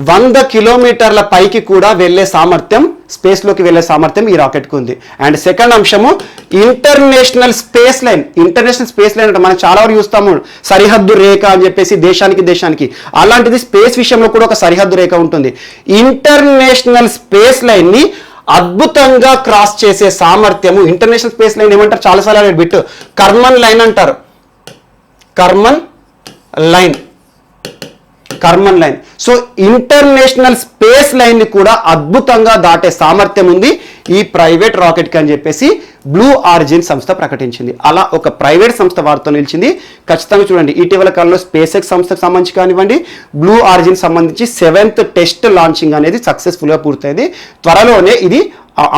100 కిలోమీటర్ల పైకి కూడా వెళ్ళే సామర్థ్యం, స్పేస్లోకి వెళ్ళే సామర్థ్యం ఈ రాకెట్కు ఉంది. అండ్ సెకండ్ అంశము ఇంటర్నేషనల్ స్పేస్ లైన్ అంటే మనం చాలా వరకు చూస్తాము సరిహద్దు రేఖ అని చెప్పేసి దేశానికి. అలాంటిది స్పేస్ విషయంలో కూడా ఒక సరిహద్దు రేఖ ఉంటుంది. ఇంటర్నేషనల్ స్పేస్ లైన్ ని అద్భుతంగా క్రాస్ చేసే సామర్థ్యము. ఇంటర్నేషనల్ స్పేస్ లైన్ ఏమంటారు? చాలాసార్లు బిట్ కర్మన్ లైన్ అంటారు. Karman line. So international space line ని కూడా అద్భుతంగా దాటే సామర్థ్యం ఉంది ఈ ప్రైవేట్ రాకెట్ కి అని చెప్పేసి బ్లూ ఆరిజిన్ సంస్థ ప్రకటించింది. అలా ఒక ప్రైవేట్ సంస్థ వారితో నిలిచింది. ఖచ్చితంగా చూడండి, ఇటీవల కాలంలో స్పేస్ ఎక్స్ సంస్థకు సంబంధించి కానివ్వండి, బ్లూ ఆరిజిన్ సంబంధించి 7th టెస్ట్ లాంచింగ్ అనేది సక్సెస్ఫుల్గా పూర్తయింది. త్వరలోనే ఇది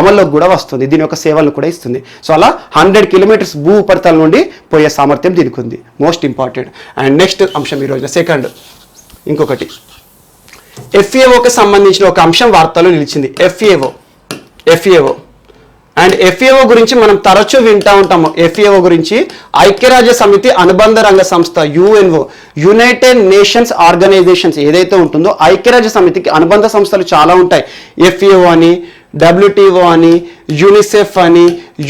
అమల్లోకి కూడా వస్తుంది. దీని యొక్క సేవలను కూడా ఇస్తుంది. సో అలా 100 కిలోమీటర్స్ భూ ఉపరితలం నుండి పోయే సామర్థ్యం దీనికి ఉంది. Most important. అండ్ నెక్స్ట్ అంశం ఈరోజు సెకండ్, ఇంకొకటి FAOకి సంబంధించిన ఒక అంశం వార్తలో నిలిచింది. FAO అండ్ FAO గురించి మనం తరచూ వింటూ ఉంటాము. FAO గురించి ఐక్యరాజ్య సమితి అనుబంధ రంగ సంస్థ UNO, యునైటెడ్ నేషన్స్ ఆర్గనైజేషన్స్ ఏదైతే ఉంటుందో, ఐక్యరాజ్య సమితికి అనుబంధ సంస్థలు చాలా ఉంటాయి. FAO అని, WTO అని, యూనిసెఫ్ అని,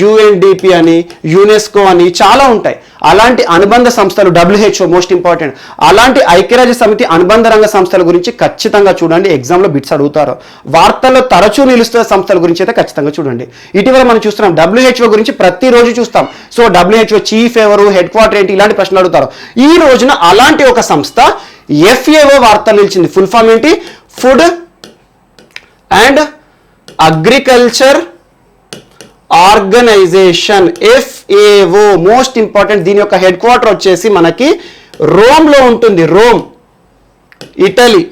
UNDP అని, యునెస్కో అని చాలా ఉంటాయి. అలాంటి అనుబంధ సంస్థలు WHO మోస్ట్ ఇంపార్టెంట్, అలాంటి ఐక్యరాజ్య సమితి అనుబంధ రంగ సంస్థల గురించి ఖచ్చితంగా చూడండి, ఎగ్జామ్లో బిట్స్ అడుగుతారు. వార్తల్లో తరచూ నిలుస్తున్న సంస్థల గురించి అయితే ఖచ్చితంగా చూడండి. ఇటీవల మనం చూస్తున్నాం WHO గురించి ప్రతిరోజు చూస్తాం. సో WHO చీఫ్ ఎవరు, హెడ్ క్వార్టర్ ఏంటి, ఇలాంటి ప్రశ్నలు అడుగుతారు. ఈ రోజున అలాంటి ఒక సంస్థ FAO వార్తలు నిలిచింది. ఫుల్ ఫామ్ ఏంటి? Food and agriculture organization, FAO most important. దీని యొక్క హెడ్ క్వార్టర్ వచ్చేసి మనకి రోమ్లో ఉంటుంది, రోమ్, ఇటలీ.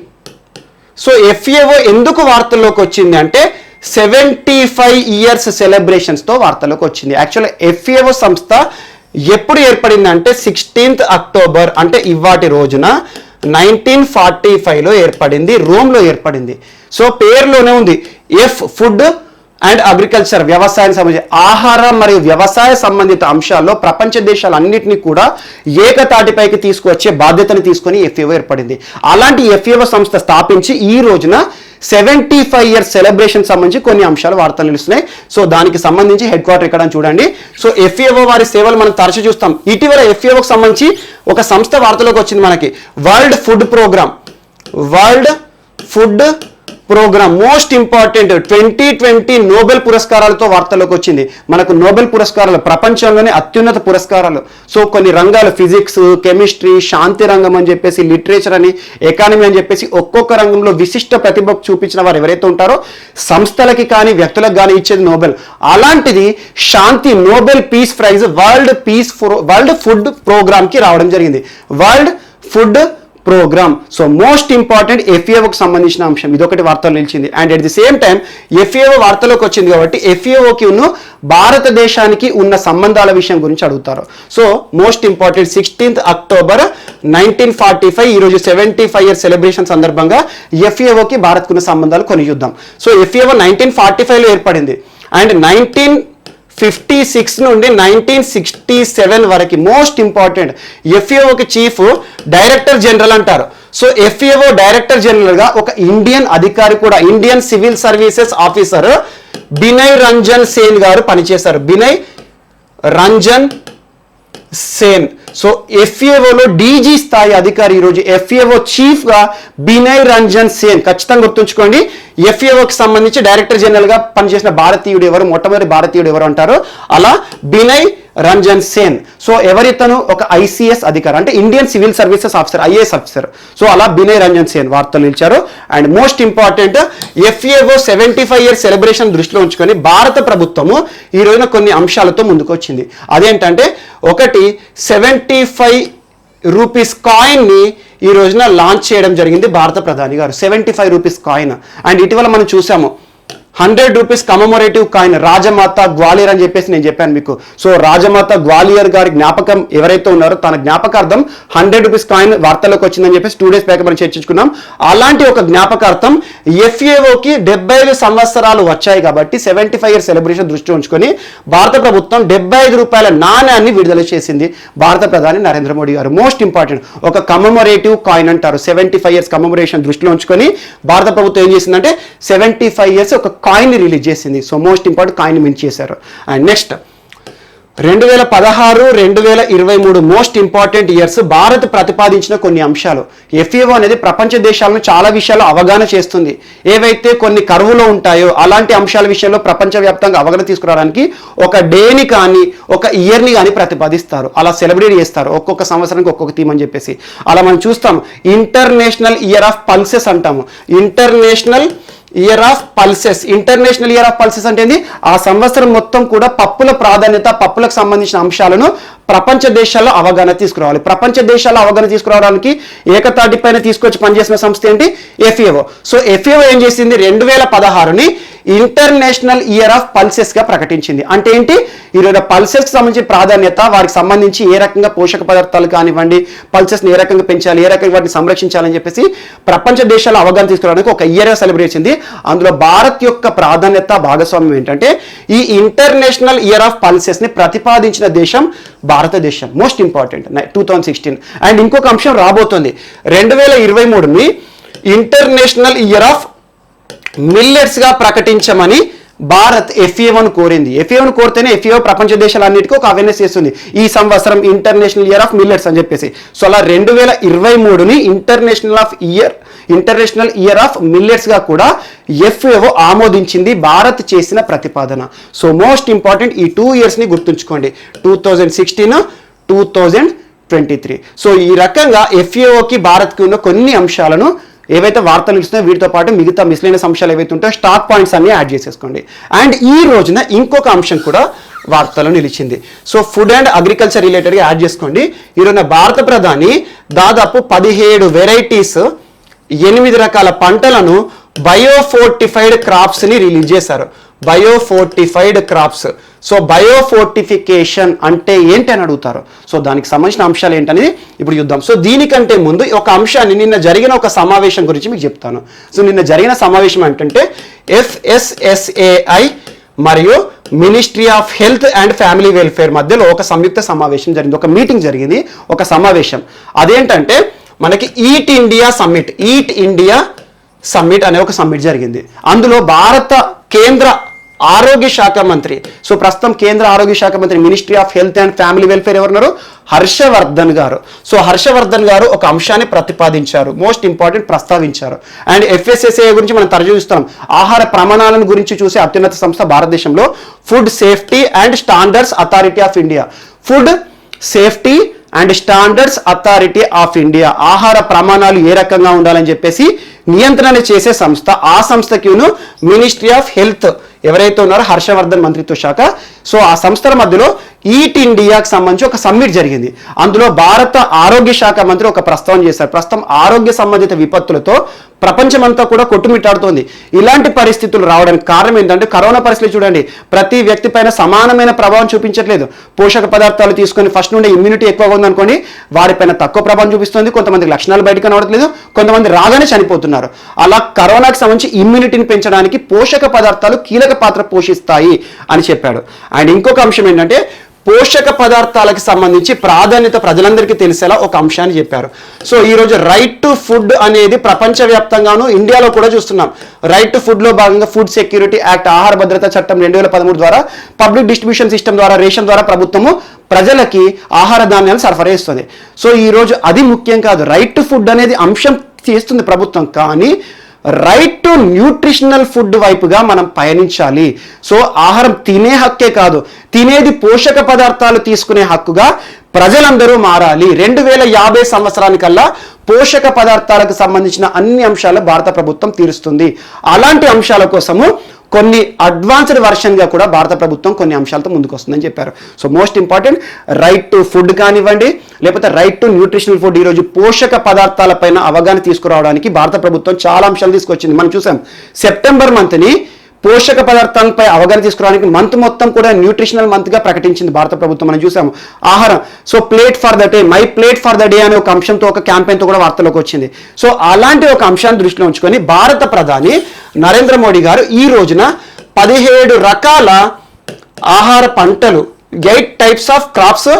సో FAO ఎందుకు వార్తల్లోకి వచ్చింది అంటే 75 ఇయర్స్ సెలబ్రేషన్స్తో వార్తల్లోకి వచ్చింది. యాక్చువల్గా FAO సంస్థ ఎప్పుడు ఏర్పడింది అంటే 16th అక్టోబర్, అంటే ఇవాటి రోజున 1945లో ఏర్పడింది, రోమ్లో ఏర్పడింది. సో పేరులోనే ఉంది ఫుడ్ అండ్ అగ్రికల్చర్, వ్యవసాయం సంబంధించి ఆహారం మరియు వ్యవసాయ సంబంధిత అంశాల్లో ప్రపంచ దేశాలన్నింటినీ కూడా ఏకతాటిపైకి తీసుకువచ్చే బాధ్యతను తీసుకొని FAO ఏర్పడింది. అలాంటి FAO సంస్థ స్థాపించి ఈ రోజున 75 ఇయర్స్ సెలబ్రేషన్ సంబంధించి కొన్ని అంశాలు వార్తలు నిలుస్తున్నాయి. సో దానికి సంబంధించి హెడ్ క్వార్టర్ ఇక్కడ చూడండి. సో FAO వారి సేవలు మనం తరచూ చూస్తాం. ఇటీవల FAOకి సంబంధించి ఒక సంస్థ వార్తలోకి వచ్చింది మనకి, world food programme most important 2020 Nobel పురస్కారాలతో వార్తల్లోకి వచ్చింది. మనకు నోబెల్ పురస్కారాలు ప్రపంచంలోనే అత్యున్నత పురస్కారాలు. సో కొన్ని రంగాలు, ఫిజిక్స్, కెమిస్ట్రీ, శాంతి రంగం అని చెప్పేసి, లిటరేచర్ అని, ఎకానమీ అని చెప్పేసి ఒక్కొక్క రంగంలో విశిష్ట ప్రతిభ చూపించిన వారు ఎవరైతే ఉంటారో సంస్థలకి కానీ వ్యక్తులకు కానీ ఇచ్చేది నోబెల్. అలాంటిది శాంతి Nobel peace prize world food ప్రోగ్రామ్కి రావడం జరిగింది, world food programme. So most important FAOకి సంబంధించిన అంశం, ఇదొకటి వార్తలు నిలిచింది. And at the same time FAO వార్తలోకి వచ్చింది కాబట్టి FAOకి భారతదేశానికి ఉన్న సంబంధాల విషయం గురించి అడుగుతారు. So most important 16th October 1945, ఈరోజు 75 ఇయర్స్ సెలబ్రేషన్ సందర్భంగా FAOకి భారత్కున్న సంబంధాలు కొన్ని చూద్దాం. సో FAO 1945లో ఏర్పడింది అండ్ 1956 నుండి 1967 వరకు మోస్ట్ ఇంపార్టెంట్ FAOకి చీఫ్ డైరెక్టర్ జనరల్ అంటారు. సో FAO డైరెక్టర్ జనరల్గా ఒక ఇండియన్ అధికారి కూడా, Indian civil services officer Binay Ranjan Sen గారు పనిచేశారు, బినయ్ రంజన్ సేన్. సో FAOలో DG స్థాయి అధికారి, ఈరోజు FAO చీఫ్గా బినయ్ రంజన్ సేన్. ఖచ్చితంగా గుర్తుంచుకోండి, FAOకి సంబంధించి డైరెక్టర్ జనరల్గా పనిచేసిన భారతీయుడు ఎవరు, మొట్టమొదటి భారతీయుడు ఎవరు అంటారు, అలా బినయ్ రంజన్ సేన్. సో ఎవరితను ఒక ICS అధికారి, అంటే Indian civil services officer, IAS officer. So అలా బినయ్ రంజన్ సేన్ వార్తలు నిలిచారు. And most important FAO 75 years celebration దృష్టిలో ఉంచుకొని భారత ప్రభుత్వము ఈ రోజున కొన్ని అంశాలతో ముందుకు వచ్చింది. అదేంటంటే ఒకటి 75 రూపీస్ కాయిన్ని ఈ రోజున లాంచ్ చేయడం జరిగింది భారత ప్రధాని గారు, 75 రూపీస్ కాయిన్. అండ్ ఇటీవల మనం చూసాము 100 రూపీస్ కమమోరేటివ్ కాయిన్, రాజమాత గ్వాలియర్ అని చెప్పేసి నేను చెప్పాను మీకు. సో రాజమాత గ్వాలియర్ గారి జ్ఞాపకం ఎవరైతే ఉన్నారో తన జ్ఞాపకార్థం 100 రూపీస్ కాయిన్ వార్తలోకి వచ్చిందని చెప్పేసి 2 days బ్యాక్ మనం చర్చించుకున్నాం. అలాంటి ఒక జ్ఞాపకార్థం FAOకి 75 సంవత్సరాలు వచ్చాయి కాబట్టి 75 ఇయర్స్ సెలబ్రేషన్ దృష్టి ఉంచుకొని భారత ప్రభుత్వం 75 రూపాయల నాణ్యాన్ని విడుదల చేసింది భారత ప్రధాని నరేంద్ర మోడీ గారు. మోస్ట్ ఇంపార్టెంట్ ఒక కమమోరేటివ్ కాయిన్ అంటారు, 75 ఇయర్స్ కమమోరేషన్ దృష్టిలో ఉంచుకొని భారత ప్రభుత్వం ఏం చేసిందంటే 75 ఇయర్స్ ఒక కాయిన్ రిలీజ్ చేసింది. So most important coin mint చేశారు. And next 2016, 2023 most important years. Bharat ప్రతిపాదించిన కొన్ని అంశాలు. FAO అనేది ప్రపంచ దేశాలను చాలా విషయాలు అవగాహన చేస్తుంది. ఏవైతే కొన్ని కరువులో ఉంటాయో అలాంటి అంశాల విషయంలో ప్రపంచవ్యాప్తంగా అవగాహన తీసుకురావడానికి ఒక డేని కానీ ఒక ఇయర్ని కానీ ప్రతిపాదిస్తారు, అలా సెలబ్రేట్ చేస్తారు, ఒక్కొక్క సంవత్సరానికి ఒక్కొక్క థీమ్ అని చెప్పేసి. అలా మనం చూస్తాం ఇంటర్నేషనల్ ఇయర్ ఆఫ్ పల్సెస్ అంటాము, ఇంటర్నేషనల్ ఇయర్ ఆఫ్ పల్సెస్ అంటే ఏంది, ఆ సంవత్సరం మొత్తం కూడా పప్పుల ప్రాధాన్యత, పప్పులకు సంబంధించిన అంశాలను ప్రపంచ దేశాల్లో అవగాహన తీసుకురావాలి. ప్రపంచ దేశాల్లో అవగాహన తీసుకురావడానికి ఏకతాటిపైన తీసుకొచ్చి పనిచేసిన సంస్థ ఏంటి, FAO. సో FAO ఏం చేసింది, 2016ని ఇంటర్నేషనల్ ఇయర్ ఆఫ్ పల్సెస్ గా ప్రకటించింది. అంటే ఏంటి, ఈరోజు పల్సెస్ కి సంబంధించిన ప్రాధాన్యత, వారికి సంబంధించి ఏ రకంగా పోషక పదార్థాలు కానివ్వండి, పల్సెస్ ని ఏ రకంగా పెంచాలి, ఏ రకంగా వాటిని సంరక్షించాలని చెప్పేసి ప్రపంచ దేశాల్లో అవగాహన తీసుకురావడానికి ఒక ఇయర్ సెలబ్రేట్ చేసింది. అందులో భారత్ యొక్క ప్రాధాన్యత, భాగస్వామ్యం ఏంటంటే ఈ ఇంటర్నేషనల్ ఇయర్ ఆఫ్ పల్సెస్ ని ప్రతిపాదించిన దేశం భారతదేశం. Most important 2016. అండ్ ఇంకొక అంశం రాబోతుంది, 2023ని ఇంటర్నేషనల్ ఇయర్ ఆఫ్ మిల్లెట్స్ గా ప్రకటించమని భారత్ FAO కోరింది. FAO కోరితేనే FAO ప్రపంచ దేశాలన్నిటికీ ఒక అవేర్నెస్ చేస్తుంది. ఈ సంవత్సరం ఇంటర్నేషనల్ ఇయర్ ఆఫ్ మిల్లెట్స్ అని చెప్పేసి. సో అలా 2023ని ఇంటర్నేషనల్ ఇయర్ ఆఫ్ మిల్లెట్స్ గా కూడా FAO ఆమోదించింది భారత్ చేసిన ప్రతిపాదన. సో మోస్ట్ ఇంపార్టెంట్ ఈ 2 years ని గుర్తుంచుకోండి, 2016, 2023. సో ఈ రకంగా FAOకి భారత్కి ఉన్న కొన్ని అంశాలను ఏవైతే వార్తలు ఇస్తున్నాయో వీటితో పాటు మిగతా మిస్లేనియస్ అంశాలు ఏవైతే ఉంటాయో స్టార్ పాయింట్స్ అన్ని యాడ్ చేసేసుకోండి. అండ్ ఈ రోజున ఇంకొక అంశం కూడా వార్తలో నిలిచింది. సో ఫుడ్ అండ్ అగ్రికల్చర్ రిలేటెడ్గా యాడ్ చేసుకోండి. ఈరోజు భారత ప్రధాని దాదాపు 17 వెరైటీస్ 8 రకాల పంటలను బయోఫోర్టిఫైడ్ క్రాప్స్ని రిలీజ్ చేశారు. Biofortified crops. సో బయోఫోర్టిఫికేషన్ అంటే ఏంటి అని అడుగుతారు. సో దానికి సంబంధించిన అంశాలు ఏంటనేది ఇప్పుడు చూద్దాం. సో దీనికంటే ముందు ఒక అంశాన్ని నిన్న జరిగిన ఒక సమావేశం గురించి మీకు చెప్తాను. సో నిన్న జరిగిన సమావేశం ఏంటంటే FSSAI మరియు ministry of health and family welfare మధ్యలో ఒక సంయుక్త సమావేశం జరిగింది, ఒక మీటింగ్ జరిగింది, ఒక సమావేశం. అదేంటంటే మనకి ఈట్ ఇండియా సమ్మిట్ అనే ఒక సమ్మిట్ జరిగింది. అందులో భారత కేంద్ర ఆరోగ్య శాఖ మంత్రి, సో ప్రస్తుతం కేంద్ర ఆరోగ్య శాఖ మంత్రి ministry of health and family welfare ఎవరున్నారు? హర్షవర్ధన్ గారు. సో హర్షవర్ధన్ గారు ఒక అంశాన్ని ప్రతిపాదించారు, మోస్ట్ ఇంపార్టెంట్ ప్రస్తావించారు. అండ్ FSSAI గురించి మనం తరచూస్తున్నాం. ఆహార ప్రమాణాలను గురించి చూసే అత్యున్నత సంస్థ భారతదేశంలో food safety and standards authority of India. Food safety and standards authority of India, ఆహార ప్రమాణాలు ఏ రకంగా ఉండాలని చెప్పేసి నియంత్రణ చేసే సంస్థ. ఆ సంస్థకిను మినిస్ట్రీ ఆఫ్ హెల్త్ ఎవరైతే ఉన్నారో హర్షవర్ధన్ మంత్రిత్వ శాఖ. సో ఆ సంస్థల మధ్యలో ఈట్ ఇండియాకి సంబంధించి ఒక సమ్మిట్ జరిగింది. అందులో భారత ఆరోగ్య శాఖ మంత్రి ఒక ప్రస్తావన చేశారు. ప్రస్తుతం ఆరోగ్య సంబంధిత విపత్తులతో ప్రపంచమంతా కూడా కొట్టుమిట్టాడుతోంది. ఇలాంటి పరిస్థితులు రావడానికి కారణం ఏంటంటే కరోనా పరిస్థితులు చూడండి, ప్రతి వ్యక్తి పైన సమానమైన ప్రభావం చూపించట్లేదు. పోషక పదార్థాలు తీసుకొని ఫస్ట్ నుండి ఇమ్యూనిటీ ఎక్కువగా ఉందనుకోండి, వారిపైన తక్కువ ప్రభావం చూపిస్తుంది. కొంతమందికి లక్షణాలు బయటకు కనబడట్లేదు, కొంతమంది రాగానే చనిపోతున్నారు. అలా కరోనాకి సంబంధించి ఇమ్యూనిటీని పెంచడానికి పోషక పదార్థాలు కీలక పాత్ర పోషిస్తాయి అని చెప్పాడు. అండ్ ఇంకొక అంశం ఏంటంటే పోషక పదార్థాలకు సంబంధించి ప్రాధాన్యత ప్రజలందరికీ తెలిసేలా ఒక అంశాన్ని చెప్పారు. సో ఈరోజు రైట్ టు ఫుడ్ అనేది ప్రపంచవ్యాప్తంగాను ఇండియాలో కూడా చూస్తున్నాం. రైట్ టు ఫుడ్ లో భాగంగా ఫుడ్ సెక్యూరిటీ యాక్ట్, ఆహార భద్రతా చట్టం 2013 ద్వారా పబ్లిక్ డిస్ట్రిబ్యూషన్ సిస్టమ్ ద్వారా రేషన్ ద్వారా ప్రభుత్వము ప్రజలకి ఆహార ధాన్యాలు సరఫరా చేస్తుంది. సో ఈరోజు అది ముఖ్యం కాదు, రైట్ టు ఫుడ్ అనేది అంశం చేస్తుంది ప్రభుత్వం, కానీ రైట్ టు న్యూట్రిషనల్ ఫుడ్ వైపుగా మనం పయనించాలి. సో ఆహారం తినే హక్కే కాదు, తినేది పోషక పదార్థాలు తీసుకునే హక్కుగా ప్రజలందరూ మారాలి. 2050 సంవత్సరానికల్లా పోషక పదార్థాలకు సంబంధించిన అన్ని అంశాలు భారత ప్రభుత్వం తీరుస్తుంది. అలాంటి అంశాల కోసము కొన్ని అడ్వాన్స్డ్ వర్షన్గా కూడా భారత ప్రభుత్వం కొన్ని అంశాలతో ముందుకు వస్తుందని చెప్పారు. So most important right to food కానివ్వండి, లేకపోతే రైట్ టు న్యూట్రిషనల్ ఫుడ్. ఈరోజు పోషక పదార్థాలపైన అవగాహన తీసుకురావడానికి భారత ప్రభుత్వం చాలా అంశాలు తీసుకొచ్చింది. మనం చూసాం సెప్టెంబర్ మంత్ని పోషక పదార్థాలపై అవగాహన తీసుకురావడానికి మంత్ మొత్తం కూడా న్యూట్రిషనల్ మంత్గా ప్రకటించింది భారత ప్రభుత్వం. మనం చూసాము ఆహారం. So plate for the day, my plate for the day అనే ఒక అంశంతో ఒక క్యాంపెయిన్తో కూడా వార్తలోకి వచ్చింది. సో అలాంటి ఒక అంశాన్ని దృష్టిలో ఉంచుకొని భారత ప్రధాని నరేంద్ర మోడీ గారు ఈ రోజున 17 రకాల ఆహార పంటలు, 8 types of crops,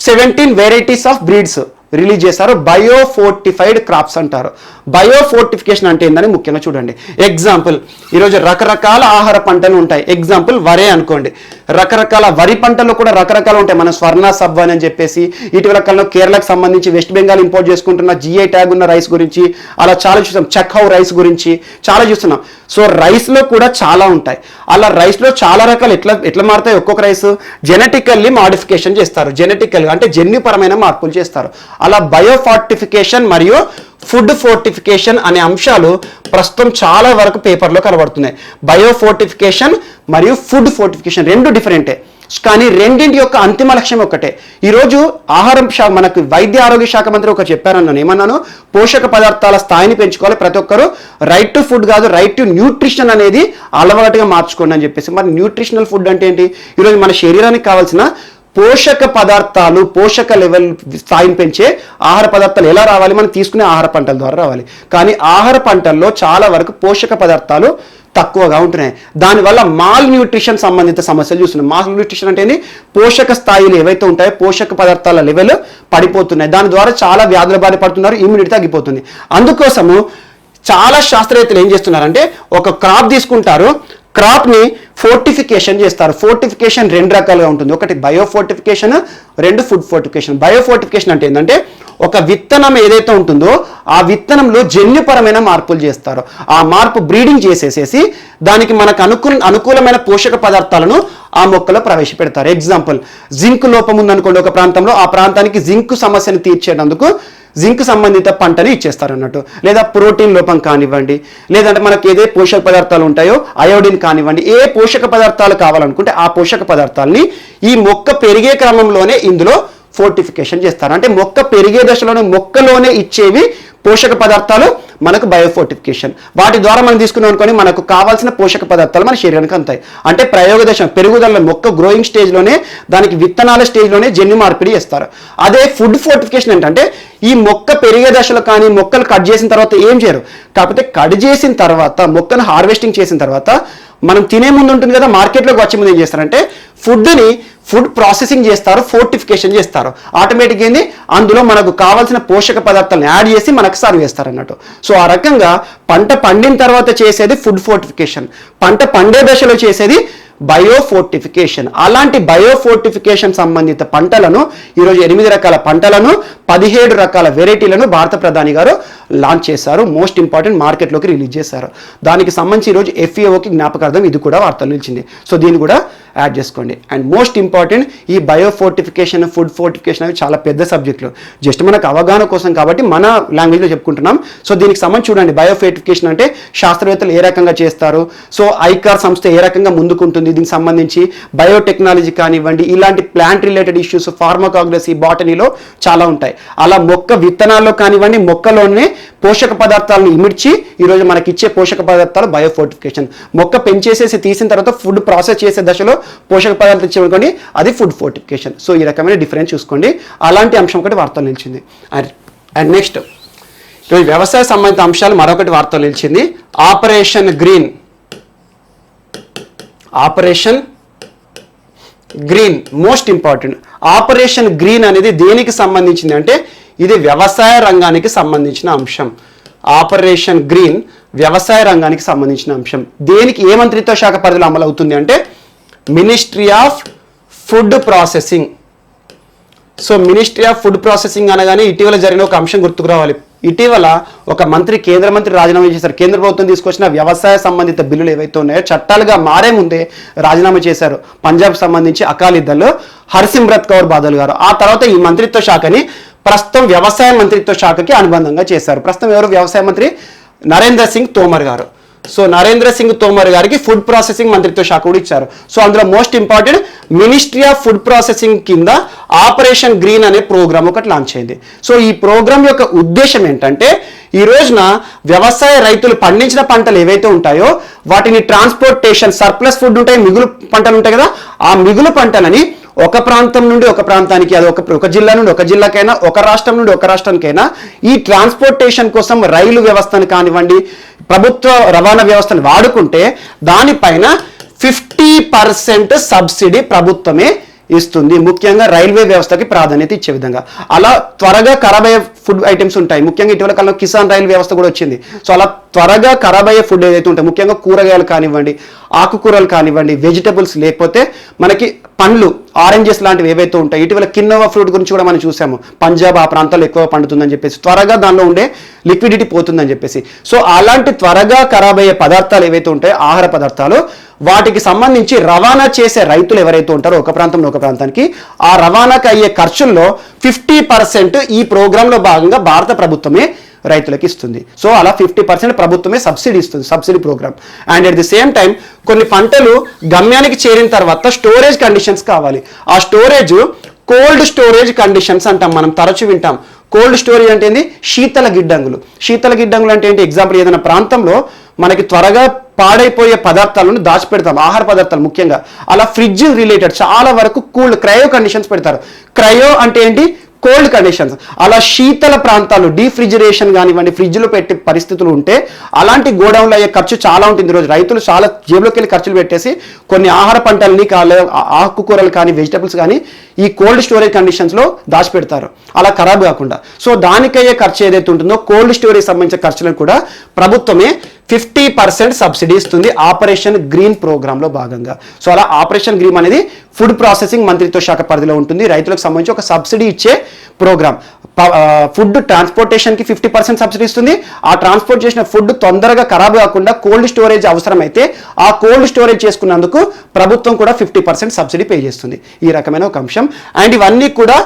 17 varieties of breeds release చేశారు. బయోఫోర్టిఫైడ్ క్రాప్స్ అంటారు. బయోఫోర్టిఫికేషన్ అంటే ఏందని ముఖ్యంగా చూడండి. ఎగ్జాంపుల్, ఈరోజు రకరకాల ఆహార పంటలు ఉంటాయి. ఎగ్జాంపుల్ వరే అనుకోండి, రకరకాల వరి పంటలు కూడా రకరకాలు ఉంటాయి. మనం స్వర్ణ సబ్వన్ అని చెప్పేసి ఇటీవల కాలంలో కేరళకు సంబంధించి వెస్ట్ బెంగాల్ ఇంపోర్ట్ చేసుకుంటున్న GI ట్యాగ్ ఉన్న రైస్ గురించి అలా చాలా చూసాం. చక్హౌ రైస్ గురించి చాలా చూస్తున్నాం. సో రైస్లో కూడా చాలా ఉంటాయి. అలా రైస్లో చాలా రకాలు ఎట్లా మారుతాయి, ఒక్కొక్క రైస్ జెనెటికల్లీ మాడిఫికేషన్ చేస్తారు. జెనెటికల్ అంటే జన్యుపరమైన మార్పులు చేస్తారు. అలా బయోఫోర్టిఫికేషన్ మరియు ఫుడ్ ఫోర్టిఫికేషన్ అనే అంశాలు ప్రస్తుతం చాలా వరకు పేపర్లో కనబడుతున్నాయి. బయోఫోర్టిఫికేషన్ మరియు ఫుడ్ ఫోర్టిఫికేషన్ రెండు డిఫరెంటే, కానీ రెండింటి యొక్క అంతిమ లక్ష్యం ఒకటే. ఈరోజు ఆహారం మనకు వైద్య ఆరోగ్య శాఖ మంత్రి ఒకటి చెప్పారన్నాను, ఏమన్నాను, పోషక పదార్థాల స్థాయిని పెంచుకోవాలి, ప్రతి ఒక్కరు రైట్ టు ఫుడ్ కాదు రైట్ టు న్యూట్రిషన్ అనేది అలవాటుగా మార్చుకోండి అని చెప్పేసి. మరి న్యూట్రిషనల్ ఫుడ్ అంటే ఏంటి? ఈరోజు మన శరీరానికి కావాల్సిన పోషక పదార్థాలు, పోషక లెవెల్ స్థాయిని పెంచే ఆహార పదార్థాలు ఎలా రావాలి? మనం తీసుకునే ఆహార పంటల ద్వారా రావాలి. కానీ ఆహార పంటల్లో చాలా వరకు పోషక పదార్థాలు తక్కువగా ఉంటున్నాయి. దానివల్ల మాల్ న్యూట్రిషన్ సంబంధిత సమస్యలు చూస్తున్నాం. మాల్ న్యూట్రిషన్ అంటే పోషక స్థాయిలు ఏవైతే ఉంటాయో పోషక పదార్థాల లెవెల్ పడిపోతున్నాయి. దాని ద్వారా చాలా వ్యాధుల బారి పడుతున్నారు, ఇమ్యూనిటీ తగ్గిపోతుంది. అందుకోసము చాలా శాస్త్రవేత్తలు ఏం చేస్తున్నారంటే ఒక క్రాప్ తీసుకుంటారు, క్రాప్ని ఫోర్టిఫికేషన్ చేస్తారు. ఫోర్టిఫికేషన్ 2 రకాలుగా ఉంటుంది. ఒకటి bio fortification, 2 food fortification. Bio fortification అంటే ఏంటంటే ఒక విత్తనం ఏదైతే ఉంటుందో ఆ విత్తనంలో జన్యుపరమైన మార్పులు చేస్తారు. ఆ మార్పు బ్రీడింగ్ చేసేసేసి దానికి మనకు అనుకూలమైన పోషక పదార్థాలను ఆ మొక్కలో ప్రవేశపెడతారు. ఎగ్జాంపుల్, జింక్ లోపం ఉందనుకోండి ఒక ప్రాంతంలో, ఆ ప్రాంతానికి జింక్ సమస్యను తీర్చేందుకు జింక్ సంబంధిత పంటని ఇచ్చేస్తారు అన్నట్టు. లేదా ప్రోటీన్ లోపం కానివ్వండి, లేదంటే మనకి ఏదే పోషక పదార్థాలు ఉంటాయో అయోడిన్ కానివ్వండి, ఏ పోషక పదార్థాలు కావాలనుకుంటే ఆ పోషక పదార్థాలని ఈ మొక్క పెరిగే క్రమంలోనే ఇందులో ఫోర్టిఫికేషన్ చేస్తారు. అంటే మొక్క పెరిగే దశలోనే మొక్కలోనే ఇచ్చేవి పోషక పదార్థాలు మనకు బయోఫోర్టిఫికేషన్. వాటి ద్వారా మనం తీసుకున్నాం అనుకోని మనకు కావాల్సిన పోషక పదార్థాలు మన శరీరానికి అందుతాయి. అంటే ప్రయోగ దశ పెరుగుదల మొక్క గ్రోయింగ్ స్టేజ్లోనే దానికి విత్తనాల స్టేజ్లోనే జన్యు మార్పిడి చేస్తారు. అదే ఫుడ్ ఫోర్టిఫికేషన్ ఏంటంటే ఈ మొక్క పెరిగే దశలో కానీ మొక్కలు కట్ చేసిన తర్వాత ఏం చేయరు, కాకపోతే కట్ చేసిన తర్వాత మొక్కను హార్వెస్టింగ్ చేసిన తర్వాత మనం తినే ముందు ఉంటుంది కదా, మార్కెట్లోకి వచ్చే ముందు ఏం చేస్తారంటే ఫుడ్ ప్రాసెసింగ్ చేస్తారు, ఫోర్టిఫికేషన్ చేస్తారు. ఆటోమేటిక్ ఏంది అందులో మనకు కావాల్సిన పోషక పదార్థాలను యాడ్ చేసి మనకు సర్వ్ చేస్తారు అన్నట్టు. సో ఆ రకంగా పంట పండిన తర్వాత చేసేది ఫుడ్ ఫోర్టిఫికేషన్, పంట పండే దశలో చేసేది బయోఫోర్టిఫికేషన్. అలాంటి బయోఫోర్టిఫికేషన్ సంబంధిత పంటలను ఈరోజు 8 రకాల పంటలను 17 రకాల వెరైటీలను భారత ప్రధాని గారు లాంచ్ చేశారు. మోస్ట్ ఇంపార్టెంట్, మార్కెట్లోకి రిలీజ్ చేశారు. దానికి సంబంధించి ఈరోజు FAOకి జ్ఞాపకార్థం ఇది కూడా వార్తలు నిలిచింది. సో దీన్ని కూడా యాడ్ చేసుకోండి. అండ్ మోస్ట్ ఇంపార్టెంట్, ఈ బయోఫోర్టిఫికేషన్, ఫుడ్ ఫోర్టిఫికేషన్ అవి చాలా పెద్ద సబ్జెక్టులు. జస్ట్ మనకు అవగాహన కోసం కాబట్టి మన లాంగ్వేజ్లో చెప్పుకుంటున్నాం. సో దీనికి సంబంధించి చూడండి, బయోఫోర్టిఫికేషన్ అంటే శాస్త్రవేత్తలు ఏ రకంగా చేస్తారు, సో ఐకార్ సంస్థ ఏ రకంగా ముందుకుంటుంది, దీనికి సంబంధించి బయోటెక్నాలజీ కానివ్వండి, ఇలాంటి ప్లాంట్ రిలేటెడ్ ఇష్యూస్, ఫార్మకాగ్రసీ, బాటనీలో చాలా ఉంటాయి. అలా మొక్క విత్తనాల్లో కానివ్వండి, మొక్కలోనే పోషక పదార్థాలను ఇమిడ్చి ఈరోజు మనకి ఇచ్చే పోషక పదార్థాలు బయోఫోర్టిఫికేషన్. మొక్క పెంచేసేసి తీసిన తర్వాత ఫుడ్ ప్రాసెస్ చేసే దశలో పోషక పదార్థాలు ఇచ్చేమనుకోండి, అది ఫుడ్ ఫోర్టిఫికేషన్. సో ఈ రకమైన డిఫరెన్స్ చూసుకోండి. అలాంటి అంశం ఒకటి వార్తలు నిలిచింది. అండ్ నెక్స్ట్ ఈరోజు వ్యవసాయ సంబంధిత అంశాలు మరొకటి వార్తలు నిలిచింది. Operation green most important. Operation green అనేది దేనికి సంబంధించింది అంటే ఇది వ్యవసాయ రంగానికి సంబంధించిన అంశం. ఆపరేషన్ గ్రీన్ వ్యవసాయ రంగానికి సంబంధించిన అంశం. దేనికి ఏ మంత్రిత్వ శాఖ పరిధిలో అమలు అవుతుంది అంటే ministry of food processing. So ministry of food processing అనగానే ఇటీవల జరిగిన ఒక అంశం గుర్తుకు రావాలి. ఇటీవల ఒక కేంద్ర మంత్రి రాజీనామా చేశారు. కేంద్ర ప్రభుత్వం తీసుకొచ్చిన వ్యవసాయ సంబంధిత బిల్లులు ఏవైతే ఉన్నాయో చట్టాలుగా మారే ముందే రాజీనామా చేశారు. పంజాబ్ సంబంధించి అకాలీదళ్ హర్సిమ్రత్ కౌర్ బాదల్ గారు. ఆ తర్వాత ఈ మంత్రిత్వ శాఖని ప్రస్తుతం వ్యవసాయ మంత్రిత్వ శాఖకి అనుబంధంగా చేశారు. ప్రస్తుతం ఎవరు వ్యవసాయ మంత్రి? నరేంద్ర సింగ్ తోమర్ గారు. సో నరేంద్ర సింగ్ తోమర్ గారికి ఫుడ్ ప్రాసెసింగ్ మంత్రిత్వ శాఖ కూడా ఇచ్చారు. సో అందులో most important ministry of food processing కింద ఆపరేషన్ గ్రీన్ అనే ప్రోగ్రామ్ ఒకటి లాంచ్ అయింది. సో ఈ ప్రోగ్రామ్ యొక్క ఉద్దేశం ఏంటంటే ఈ రోజున వ్యవసాయ రైతులు పండించిన పంటలు ఏవైతే ఉంటాయో వాటిని ట్రాన్స్పోర్టేషన్, సర్ప్లస్ ఫుడ్ ఉంటాయి, మిగులు పంటలు ఉంటాయి కదా, ఆ మిగులు పంటలని ఒక ప్రాంతం నుండి ఒక ప్రాంతానికి, అది ఒక జిల్లా నుండి ఒక జిల్లాకైనా, ఒక రాష్ట్రం నుండి ఒక రాష్ట్రానికైనా ఈ ట్రాన్స్పోర్టేషన్ కోసం రైలు వ్యవస్థను కానివ్వండి, ప్రభుత్వ రవాణా వ్యవస్థను వాడుకుంటే దానిపైన 50% సబ్సిడీ ప్రభుత్వమే ఇస్తుంది. ముఖ్యంగా రైల్వే వ్యవస్థకి ప్రాధాన్యత ఇచ్చే విధంగా. అలా త్వరగా ఖరాబ్ అయ్యే ఫుడ్ ఐటమ్స్ ఉంటాయి. ముఖ్యంగా ఇటీవల కాలంలో కిసాన్ రైలు వ్యవస్థ కూడా వచ్చింది. సో అలా త్వరగా ఖరాబ్ అయ్యే ఫుడ్ ఏదైతే ఉంటాయి, ముఖ్యంగా కూరగాయలు కానివ్వండి, ఆకుకూరలు కానివ్వండి, వెజిటబుల్స్, లేకపోతే మనకి పండ్లు, ఆరెంజెస్ లాంటివి ఏవైతే ఉంటాయి. ఇటీవల కిన్నోవా ఫ్రూట్ గురించి కూడా మనం చూసాము. పంజాబ్ ఆ ప్రాంతాల్లో ఎక్కువ పండుతుందని చెప్పేసి, త్వరగా దానిలో ఉండే లిక్విడిటీ పోతుందని చెప్పేసి. సో అలాంటి త్వరగా ఖరాబ్ అయ్యే పదార్థాలు ఏవైతే ఉంటాయో, ఆహార పదార్థాలు, వాటికి సంబంధించి రవాణా చేసే రైతులు ఎవరైతే ఉంటారో ఒక ప్రాంతం నుంచి ఒక ప్రాంతానికి, ఆ రవాణాకి అయ్యే ఖర్చుల్లో 50% ఈ ప్రోగ్రాంలో భాగంగా భారత ప్రభుత్వమే రైతులకు ఇస్తుంది. సో అలా 50% ప్రభుత్వమే సబ్సిడీ ఇస్తుంది, subsidy program. And at the same time కొన్ని పంటలు గమ్యానికి చేరిన తర్వాత స్టోరేజ్ కండిషన్స్ కావాలి. ఆ స్టోరేజ్ కోల్డ్ స్టోరేజ్ కండిషన్స్ అంటాం, మనం తరచు వింటాం. కోల్డ్ స్టోరేజ్ అంటే ఏంటి? శీతల గిడ్డంగులు. శీతల గిడ్డంగులు అంటే ఏంటి? ఎగ్జాంపుల్, ఏదైనా ప్రాంతంలో మనకి త్వరగా పాడైపోయే పదార్థాలను దాచిపెడతాం, ఆహార పదార్థాలు ముఖ్యంగా. అలా ఫ్రిడ్జ్ రిలేటెడ్ చాలా వరకు క్రయో కండిషన్స్ పెడతారు. క్రయో అంటే ఏంటి? కోల్డ్ కండిషన్స్, అలా శీతల ప్రాంతాలు డీఫ్రిజిరేషన్ కానివ్వండి, ఫ్రిడ్జ్లో పెట్టే పరిస్థితులు ఉంటే అలాంటి గోడౌన్లో అయ్యే ఖర్చు చాలా ఉంటుంది. ఈరోజు రైతులు చాలా జేబులోకి వెళ్ళి ఖర్చులు పెట్టేసి కొన్ని ఆహార పంటల్ని ఆకుకూరలు కానీ వెజిటబుల్స్ కానీ ఈ కోల్డ్ స్టోరేజ్ కండిషన్స్లో దాచిపెడతారు, అలా ఖరాబ్ కాకుండా. సో దానికయ్యే ఖర్చు ఏదైతే ఉంటుందో కోల్డ్ స్టోరేజ్ సంబంధించిన ఖర్చులను కూడా ప్రభుత్వమే 50% సబ్సిడీ ఇస్తుంది ఆపరేషన్ గ్రీన్ ప్రోగ్రాంలో భాగంగా. సో అలా ఆపరేషన్ గ్రీన్ అనేది ఫుడ్ ప్రాసెసింగ్ మంత్రిత్వ శాఖ పరిధిలో ఉంటుంది. రైతులకు సంబంధించి ఒక సబ్సిడీ ఇచ్చే ప్రోగ్రామ్. ఫుడ్ ట్రాన్స్పోర్టేషన్కి 50% సబ్సిడీ ఇస్తుంది. ఆ ట్రాన్స్పోర్ట్ చేసిన ఫుడ్ తొందరగా ఖరాబ్ కాకుండా కోల్డ్ స్టోరేజ్ అవసరమైతే ఆ కోల్డ్ స్టోరేజ్ చేసుకున్నందుకు ప్రభుత్వం కూడా 50% సబ్సిడీ పే చేస్తుంది. ఈ రకమైన ఒక అంశం. అండ్ ఇవన్నీ కూడా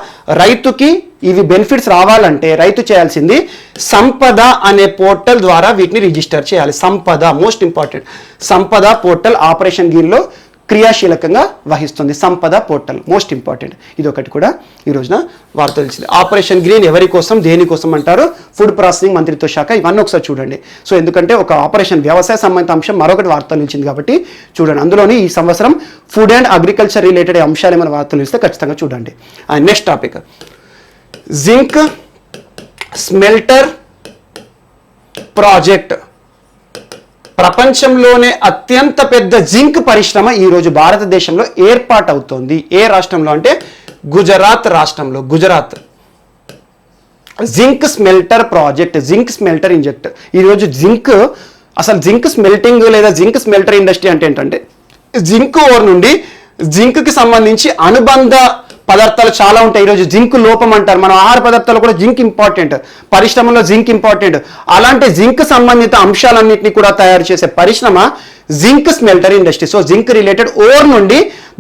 రైతుకి ఇవి బెనిఫిట్స్ రావాలంటే రైతు చేయాల్సింది సంపద అనే పోర్టల్ ద్వారా వీటిని రిజిస్టర్ చేయాలి. సంపద మోస్ట్ ఇంపార్టెంట్. సంపద పోర్టల్ ఆపరేషన్ గ్రీన్లో క్రియాశీలకంగా వహిస్తుంది. సంపద పోర్టల్ మోస్ట్ ఇంపార్టెంట్. ఇది ఒకటి కూడా ఈ రోజున వార్త తెలిసింది. ఆపరేషన్ గ్రీన్ ఎవరి కోసం దేనికోసం అంటారు? ఫుడ్ ప్రాసెసింగ్ మంత్రిత్వ శాఖ. ఇవన్నీ ఒకసారి చూడండి. సో ఎందుకంటే ఒక ఆపరేషన్ వ్యవసాయ సంబంధిత అంశం మరొకటి వార్తలు నిలిచింది కాబట్టి చూడండి. అందులోని ఈ సంవత్సరం ఫుడ్ అండ్ అగ్రికల్చర్ రిలేటెడ్ అంశాలు ఏమైనా వార్తలు నిలిస్తే ఖచ్చితంగా చూడండి. And next topic zinc smelter project. ప్రపంచంలోనే అత్యంత పెద్ద జింక్ పరిశ్రమ ఈరోజు భారతదేశంలో ఏర్పాటు అవుతోంది. ఏ రాష్ట్రంలో అంటే గుజరాత్ రాష్ట్రంలో. Gujarat zinc smelter project, zinc smelter inject. ఈరోజు అసలు జింక్ స్మెల్టింగ్ లేదా జింక్ స్మెల్టర్ ఇండస్ట్రీ అంటే ఏంటంటే జింక్ ఓర్ నుండి జింక్కి సంబంధించి అనుబంధ పదార్థాలు చాలా ఉంటాయి. ఈరోజు జింక్ లోపం అంటారు. మన ఆహార పదార్థాలు కూడా జింక్ ఇంపార్టెంట్, పరిశ్రమలో జింక్ ఇంపార్టెంట్. అలాంటి జింక్ సంబంధిత అంశాలన్నింటినీ కూడా తయారు చేసే పరిశ్రమ zinc smelter industry. So zinc related ore నుండి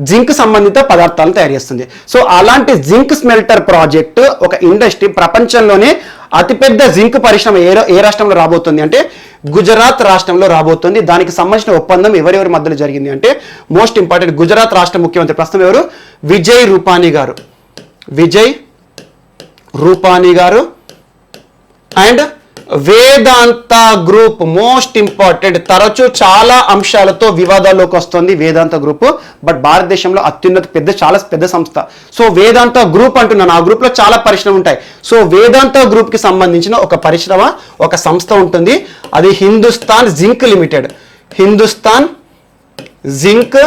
జింక్ సంబంధిత పదార్థాలను తయారు చేస్తుంది. సో అలాంటి జింక్ స్మెల్టర్ ప్రాజెక్ట్ ఒక ఇండస్ట్రీ ప్రపంచంలోనే అతిపెద్ద జింక్ పరిశ్రమ ఏ రాష్ట్రంలో రాబోతుంది అంటే గుజరాత్ రాష్ట్రంలో రాబోతుంది. దానికి సంబంధించిన ఒప్పందం ఎవరెవరి మధ్యలో జరిగింది అంటే మోస్ట్ ఇంపార్టెంట్ గుజరాత్ రాష్ట్ర ముఖ్యమంత్రి ప్రస్తుతం ఎవరు? విజయ్ రూపానీ గారు. విజయ్ రూపానీ గారు and Vedanta group. Most important. తరచూ చాలా అంశాలతో వివాదాల్లోకి వస్తుంది వేదాంత గ్రూప్. బట్ భారతదేశంలో అత్యున్నత చాలా పెద్ద సంస్థ. సో వేదాంత గ్రూప్ అంటున్నాను. ఆ గ్రూప్లో చాలా పరిశ్రమలు ఉంటాయి. సో వేదాంత గ్రూప్కి సంబంధించిన ఒక పరిశ్రమ, ఒక సంస్థ ఉంటుంది. అది Hindustan zinc limited. Hindustan zinc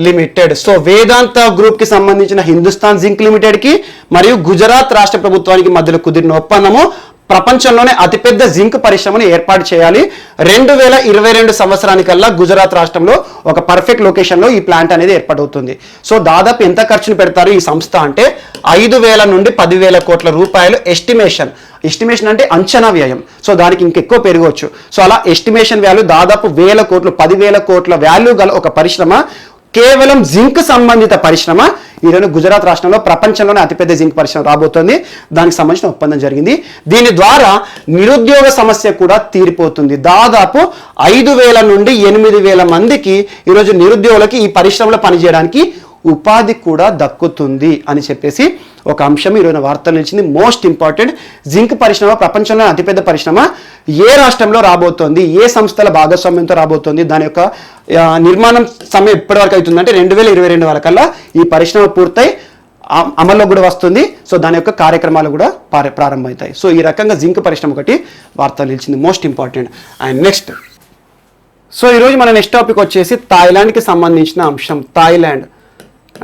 limited. So Vedanta గ్రూప్కి సంబంధించిన హిందుస్థాన్ జింక్ లిమిటెడ్కి మరియు గుజరాత్ రాష్ట్ర ప్రభుత్వానికి మధ్యలో కుదిరిన ఒప్పందము ప్రపంచంలోనే అతిపెద్ద జింక్ పరిశ్రమను ఏర్పాటు చేయాలి. 2022 సంవత్సరానికల్లా గుజరాత్ రాష్ట్రంలో ఒక పర్ఫెక్ట్ లొకేషన్లో ఈ ప్లాంట్ అనేది ఏర్పాటవుతుంది. సో దాదాపు ఎంత ఖర్చును పెడతారు ఈ సంస్థ అంటే 5,000 నుండి 10,000 కోట్ల రూపాయలు ఎస్టిమేషన్. ఎస్టిమేషన్ అంటే అంచనా వ్యయం. సో దానికి ఇంకెక్కువ పెరగవచ్చు. సో అలా ఎస్టిమేషన్ వాల్యూ దాదాపు 1,000 కోట్లు 10,000 కోట్ల వాల్యూ గల ఒక పరిశ్రమ, కేవలం జింక్ సంబంధిత పరిశ్రమ ఈరోజు గుజరాత్ రాష్ట్రంలో ప్రపంచంలోనే అతిపెద్ద జింక్ పరిశ్రమ రాబోతోంది. దానికి సంబంధించిన ఒప్పందం జరిగింది. దీని ద్వారా నిరుద్యోగ సమస్య కూడా తీరిపోతుంది. దాదాపు 5,000 నుండి 8,000 మందికి ఈరోజు నిరుద్యోగులకి ఈ పరిశ్రమలో పనిచేయడానికి ఉపాధి కూడా దక్కుతుంది అని చెప్పేసి ఒక అంశం ఈరోజు వార్తలు నిలిచింది. Most important. జింక్ పరిశ్రమ ప్రపంచంలో అతిపెద్ద పరిశ్రమ ఏ రాష్ట్రంలో రాబోతోంది, ఏ సంస్థల భాగస్వామ్యంతో రాబోతోంది, దాని యొక్క నిర్మాణం సమయం ఎప్పటివరకు అవుతుందంటే 2022 వరకల్లా ఈ పరిశ్రమ పూర్తయి అమల్లో కూడా వస్తుంది. సో దాని యొక్క కార్యక్రమాలు కూడా ప్రారంభమవుతాయి. సో ఈ రకంగా జింక్ పరిశ్రమ ఒకటి వార్తలు నిలిచింది. Most important. And next so ఈరోజు మన నెక్స్ట్ టాపిక్ వచ్చేసి థాయిలాండ్కి సంబంధించిన అంశం. Thailand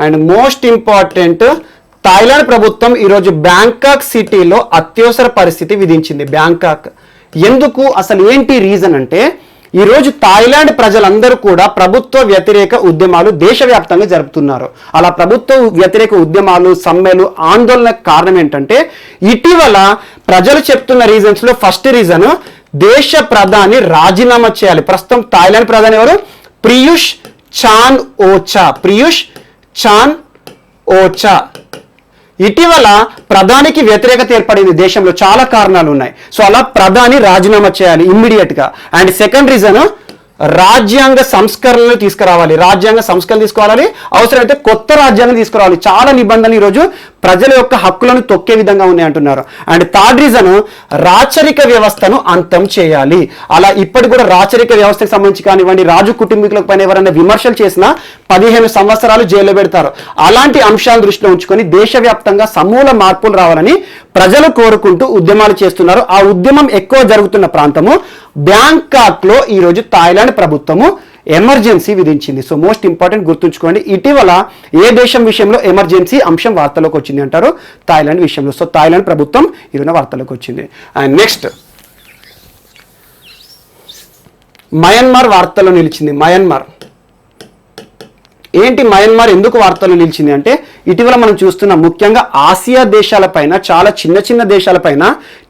and most important. Thailand ప్రభుత్వం ఈరోజు బ్యాంకాక్ సిటీలో అత్యవసర పరిస్థితి విధించింది. బ్యాంకాక్ ఎందుకు, అసలు ఏంటి రీజన్ అంటే ఈరోజు థాయిలాండ్ ప్రజలందరూ కూడా ప్రభుత్వ వ్యతిరేక ఉద్యమాలు దేశవ్యాప్తంగా జరుపుతున్నారు. అలా ప్రభుత్వ వ్యతిరేక ఉద్యమాలు, సమ్మెలు, ఆందోళనకు కారణం ఏంటంటే ఇటీవల ప్రజలు చెప్తున్న రీజన్స్లో ఫస్ట్ రీజన్ దేశ ప్రధాని రాజీనామా చేయాలి. ప్రస్తుతం థాయిలాండ్ ప్రధాని ఎవరు? ప్రియుష్ చాన్ ఓచా. ప్రియుష్ చాన్ ఓచా. ఇటీవల ప్రధానికి వ్యతిరేకత ఏర్పడింది దేశంలో. చాలా కారణాలు ఉన్నాయి. సో అలా ప్రధాని రాజీనామా చేయాలి ఇమ్మీడియట్గా. అండ్ సెకండ్ రీజన్ రాజ్యాంగ సంస్కరణలు తీసుకురావాలి. రాజ్యాంగ సంస్కరణ తీసుకురావాలి, అవసరమైతే కొత్త రాజ్యాంగం తీసుకురావాలి. చాలా నిబంధనలు ఈరోజు ప్రజల యొక్క హక్కులను తొక్కే విధంగా ఉన్నాయి అంటున్నారు. అండ్ థర్డ్ రీజన్ రాచరిక వ్యవస్థను అంతం చేయాలి. అలా ఇప్పటి కూడా రాచరిక వ్యవస్థకు సంబంధించి కానివ్వండి, రాజు కుటుంబీకుల పైన ఎవరైనా విమర్శలు చేసినా 15 సంవత్సరాలు జైల్లో పెడతారు. అలాంటి అంశాలను దృష్టిలో ఉంచుకొని దేశవ్యాప్తంగా సమూల మార్పులు రావాలని ప్రజలు కోరుకుంటూ ఉద్యమాలు చేస్తున్నారు. ఆ ఉద్యమం ఎక్కువ జరుగుతున్న ప్రాంతము బ్యాంకాక్లో ఈరోజు థాయిలాండ్ ప్రభుత్వము ఎమర్జెన్సీ విధించింది. సో మోస్ట్ ఇంపార్టెంట్ గుర్తుంచుకోండి, ఇటీవల ఏ దేశం విషయంలో ఎమర్జెన్సీ అంశం వార్తలోకి వచ్చింది అంటారు? థాయిలాండ్ విషయంలో. సో థాయిలాండ్ ప్రభుత్వం ఈరోజు వార్తలోకి వచ్చింది. అండ్ నెక్స్ట్ మయన్మార్ వార్తల్లో నిలిచింది. మయన్మార్ ఏంటి? మయన్మార్ ఎందుకు వార్తల్లో నిలిచింది అంటే ఇటీవల మనం చూస్తున్నాం ముఖ్యంగా ఆసియా దేశాలపైన, చాలా చిన్న చిన్న దేశాలపైన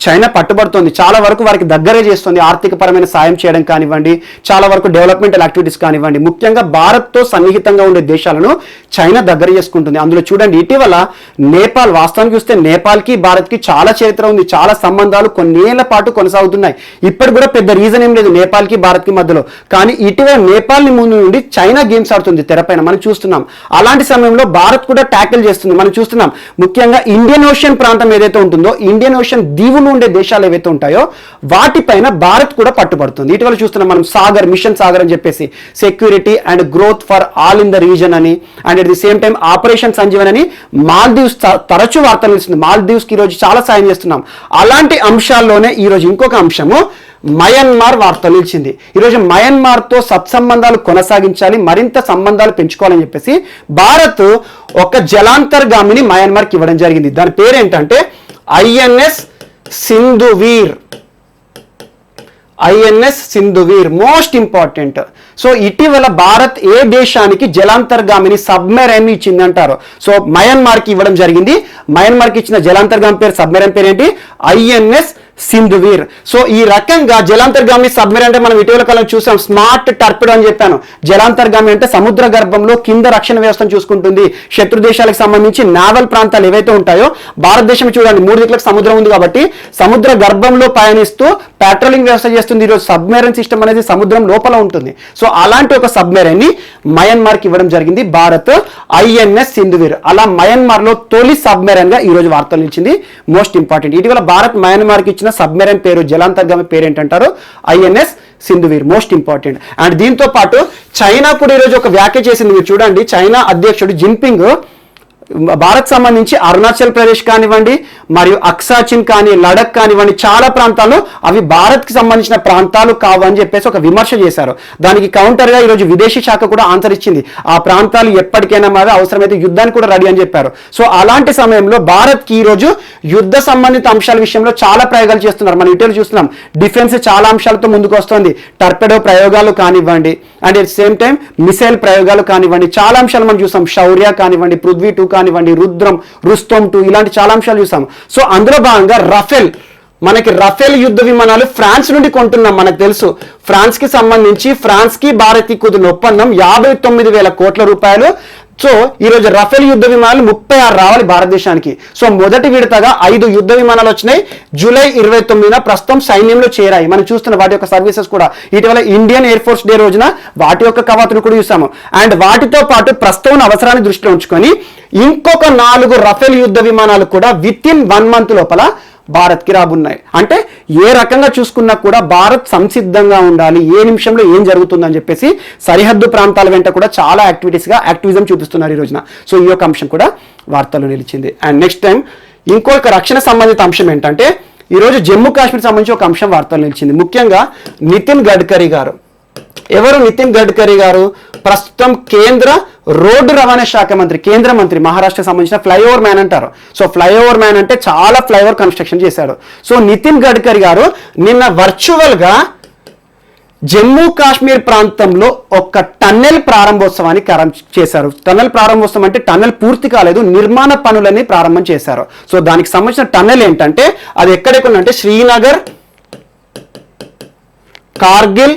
చైనా పట్టుబడుతోంది. చాలా వరకు వారికి దగ్గరే చేస్తుంది. ఆర్థికపరమైన సాయం చేయడం కానివ్వండి, చాలా వరకు డెవలప్మెంటల్ యాక్టివిటీస్ కానివ్వండి, ముఖ్యంగా భారత్తో సన్నిహితంగా ఉండే దేశాలను చైనా దగ్గర చేసుకుంటుంది. అందులో చూడండి ఇటీవల నేపాల్, వాస్తవానికి చూస్తే నేపాల్కి భారత్కి చాలా చరిత్ర ఉంది, చాలా సంబంధాలు కొన్నేళ్ల పాటు కొనసాగుతున్నాయి. ఇప్పటి కూడా పెద్ద రీజన్ ఏం లేదు నేపాల్కి భారత్కి మధ్యలో. కానీ ఇటీవల నేపాల్ని ముందు నుండి చైనా గేమ్స్ ఆడుతుంది తెరపైన, మనం చూస్తున్నాం. అలాంటి సమయంలో భారత్ కూడా ట్యాకిల్ చేస్తుంది. మనం చూస్తున్నాం ముఖ్యంగా ఇండియన్ ఓషన్ ప్రాంతం ఏదైతే ఉంటుందో, ఇండియన్ ఓషన్ దీవులు ఉండే దేశాలు ఏవైతే ఉంటాయో వాటిపైన భారత్ కూడా పట్టుబడుతుంది. ఇటీవల చూస్తున్నాం మనం సాగర్, మిషన్ సాగర్ అని చెప్పేసి, security and growth for all in the region అని, and at the same time operation Sanjeevan అని మాల్దీవ్స్ తరచూ వార్తలు ఇస్తుంది. మాల్దీవ్స్కి ఈరోజు చాలా సాయం చేస్తున్నాం. అలాంటి అంశాల్లోనే ఈరోజు ఇంకొక అంశము మయన్మార్ వార్తలు ఇచ్చింది. ఈరోజు మయన్మార్తో సత్సంబంధాలు కొనసాగించాలి, మరింత సంబంధాలు పెంచుకోవాలని చెప్పేసి భారత్ ఒక జలాంతర్గామిని మయన్మార్కి ఇవ్వడం జరిగింది. దాని పేరేంటంటే INS Sindhuvir. INS Sindhuvir most important. So ఇటీవల భారత్ ఏ దేశానికి జలాంతర్గామిని సబ్మెరైన్ ఇచ్చింది అంటారు? సో మయన్మార్కి ఇవ్వడం జరిగింది. మయన్మార్కి ఇచ్చిన జలాంతర్గామి పేరు, సబ్మెరైన్ పేరు ఏంటి? ఐఎన్ఎస్ సింధువీర్. సో ఈ రకంగా జలాంతర్గామి సబ్మెరైన్ అంటే మనం ఇటీవల కాలం చూసాం, స్మార్ట్ టర్పిడో అని చెప్పాను. జలాంతర్గామి అంటే సముద్ర గర్భంలో కింద రక్షణ వ్యవస్థను చూసుకుంటుంది. శత్రు దేశాలకు సంబంధించి నావల్ ప్రాంతాలు ఏవైతే ఉంటాయో, భారతదేశం చూడండి 3 దిక్కులకు సముద్రం ఉంది కాబట్టి సముద్ర గర్భంలో పయనిస్తూ పెట్రోలింగ్ వ్యవస్థ చేస్తుంది. ఈరోజు సబ్మెరైన్ సిస్టమ్ అనేది సముద్రం లోపల ఉంటుంది. సో అలాంటి ఒక సబ్మెరైన్ ని మయన్మార్కి ఇవ్వడం జరిగింది భారత్, ఐఎన్ఎస్ సింధువీర్. అలా మయన్మార్ లో తొలి సబ్మెరైన్ గా ఈ రోజు వార్తలు ఇచ్చింది. మోస్ట్ ఇంపార్టెంట్, ఇటీవల భారత్ మయన్మార్కి ఇచ్చిన సబ్మెరైన్ పేరు, జలాంతర్గామి పేరు ఏంటంటారు? INS Sindhuvir. Most important. And దీంతో పాటు చైనా కూడా ఈరోజు ఒక వ్యాఖ్య చేసింది. మీరు చూడండి, చైనా అధ్యక్షుడు జిన్పింగ్ భారత్ సంబంధించి అరుణాచల్ ప్రదేశ్ కానివ్వండి, మరియు అక్సాచిన్ కానీ, లడక్ కానివ్వండి, చాలా ప్రాంతాలు అవి భారత్కి సంబంధించిన ప్రాంతాలు కావు అని చెప్పేసి ఒక విమర్శ చేశారు. దానికి కౌంటర్గా ఈరోజు విదేశీ శాఖ కూడా ఆన్సర్ ఇచ్చింది. ఆ ప్రాంతాలు ఎప్పటికైనా మాది, అవసరమైతే యుద్ధానికి కూడా రెడీ అని చెప్పారు. సో అలాంటి సమయంలో భారత్కి ఈరోజు యుద్ధ సంబంధిత అంశాల విషయంలో చాలా ప్రయోగాలు చేస్తున్నారు. మనం ఇటీవల చూస్తున్నాం డిఫెన్స్ చాలా అంశాలతో ముందుకు వస్తుంది. టర్పెడో ప్రయోగాలు కానివ్వండి, and at same time missile ప్రయోగాలు కానివ్వండి, చాలా అంశాలు మనం చూసాం. శౌర్య కానివ్వండి, పృథ్వీ 2 కానివ్వండి, రుస్తం 2, ఇలాంటి చాలా అంశాలు చూసాం. సో అందులో భాగంగా మనకి రఫేల్ యుద్ధ విమానాలు ఫ్రాన్స్ నుండి కొంటున్నాం. మనకు తెలుసు ఫ్రాన్స్ కి సంబంధించి ఫ్రాన్స్ కి భారత్ కి కుదిరిన ఒప్పందం 59,000 కోట్ల రూపాయలు. సో ఈరోజు రఫేల్ యుద్ధ విమానాలు 36 రావాలి భారతదేశానికి. సో మొదటి విడతగా 5 యుద్ధ విమానాలు వచ్చినాయి. జూలై 29న ప్రస్తుతం సైన్యంలో చేరాయి. మనం చూస్తున్న వాటి యొక్క సర్వీసెస్ కూడా ఇటీవల ఇండియన్ ఎయిర్ ఫోర్స్ డే రోజున వాటి యొక్క కవాతును కూడా చూసాము. అండ్ వాటితో పాటు ప్రస్తుతం అవసరాన్ని దృష్టిలో ఉంచుకొని ఇంకొక 4 రఫేల్ యుద్ధ విమానాలు కూడా విత్ ఇన్ 1 మంత్ లోపల భారత్కి రాబున్నాయి. అంటే ఏ రకంగా చూసుకున్నా కూడా భారత్ సంసిద్ధంగా ఉండాలి, ఏ నిమిషంలో ఏం జరుగుతుందని చెప్పేసి సరిహద్దు ప్రాంతాల వెంట కూడా చాలా యాక్టివిజం చూపిస్తున్నారు ఈ రోజున. సో ఈ యొక్క అంశం కూడా వార్తల్లో నిలిచింది. అండ్ నెక్స్ట్ టైం ఇంకొక రక్షణ సంబంధిత అంశం ఏంటంటే ఈరోజు జమ్మూ కాశ్మీర్ సంబంధించి ఒక అంశం వార్తల్లో నిలిచింది. ముఖ్యంగా నితిన్ గడ్కరీ గారు. ఎవరు నితిన్ గడ్కరీ గారు? ప్రస్తుతం కేంద్ర రోడ్డు రవాణా శాఖ మంత్రి, కేంద్ర మంత్రి, మహారాష్ట్రకు సంబంధించిన ఫ్లైఓవర్ మ్యాన్ అంటారు. సో ఫ్లైఓవర్ మ్యాన్ అంటే చాలా ఫ్లైఓవర్ కన్స్ట్రక్షన్ చేశాడు. సో నితిన్ గడ్కరీ గారు నిన్న వర్చువల్గా జమ్మూ కాశ్మీర్ ప్రాంతంలో ఒక టన్నెల్ ప్రారంభోత్సవాన్ని చేశారు. టన్నెల్ ప్రారంభోత్సవం అంటే టన్నెల్ పూర్తి కాలేదు, నిర్మాణ పనులని ప్రారంభం చేశారు. సో దానికి సంబంధించిన టన్నెల్ ఏంటంటే అది ఎక్కడెక్కడంటే శ్రీనగర్, కార్గిల్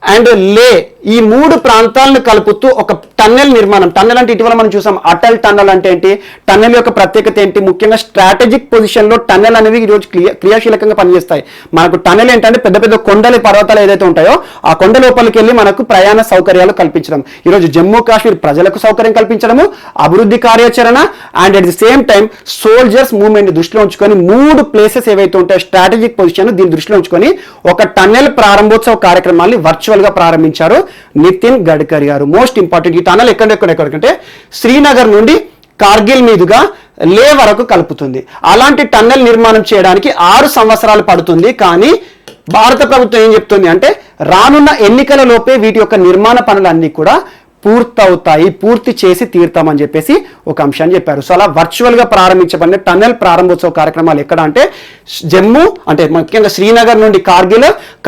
అండ్ లే, ఈ 3 ప్రాంతాలను కలుపుతూ ఒక టన్నెల్ నిర్మాణం. టన్నెల్ అంటే ఇటీవల మనం చూసాం అటల్ టన్నెల్ అంటే ఏంటి, టన్నెల్ యొక్క ప్రత్యేకత ఏంటి, ముఖ్యంగా స్ట్రాటజిక్ పొజిషన్ లో టన్నెల్ అనేవి ఈరోజు క్రియాశీలకంగా పనిచేస్తాయి. మనకు టన్నెల్ ఏంటంటే పెద్ద పెద్ద కొండల పర్వతాలు ఏదైతే ఉంటాయో ఆ కొండ లోపలికి వెళ్ళి మనకు ప్రయాణ సౌకర్యాలు కల్పించడం. ఈరోజు జమ్మూ కాశ్మీర్ ప్రజలకు సౌకర్యం కల్పించడము, అభివృద్ధి కార్యాచరణ and at the same time soldiers movement దృష్టిలో ఉంచుకొని 3 ప్లేసెస్ ఏవైతే ఉంటాయో స్ట్రాటజిక్ పొజిషన్ దీన్ని దృష్టిలో ఉంచుకొని ఒక టన్నెల్ ప్రారంభోత్సవ కార్యక్రమాన్ని వర్చువల్ గా ప్రారంభించారు నితిన్ గడ్కరీ గారు. మోస్ట్ ఇంపార్టెంట్, ఈ టన్నెల్ ఎక్కడికంటే శ్రీనగర్ నుండి కార్గిల్ మీదుగా లే వరకు కలుపుతుంది. అలాంటి టన్నెల్ నిర్మాణం చేయడానికి 6 సంవత్సరాలు పడుతుంది. కానీ భారత ప్రభుత్వం ఏం చెప్తుంది అంటే రానున్న ఎన్నికల లోపే వీటి యొక్క నిర్మాణ పనులన్నీ కూడా పూర్తవుతాయి, పూర్తి చేసి తీరుతామని చెప్పేసి ఒక అంశాన్ని చెప్పారు. సో అలా వర్చువల్ గా ప్రారంభించబడిన టన్నెల్ ప్రారంభోత్సవ కార్యక్రమాలు ఎక్కడ అంటే జమ్మూ అంటే ముఖ్యంగా శ్రీనగర్ నుండి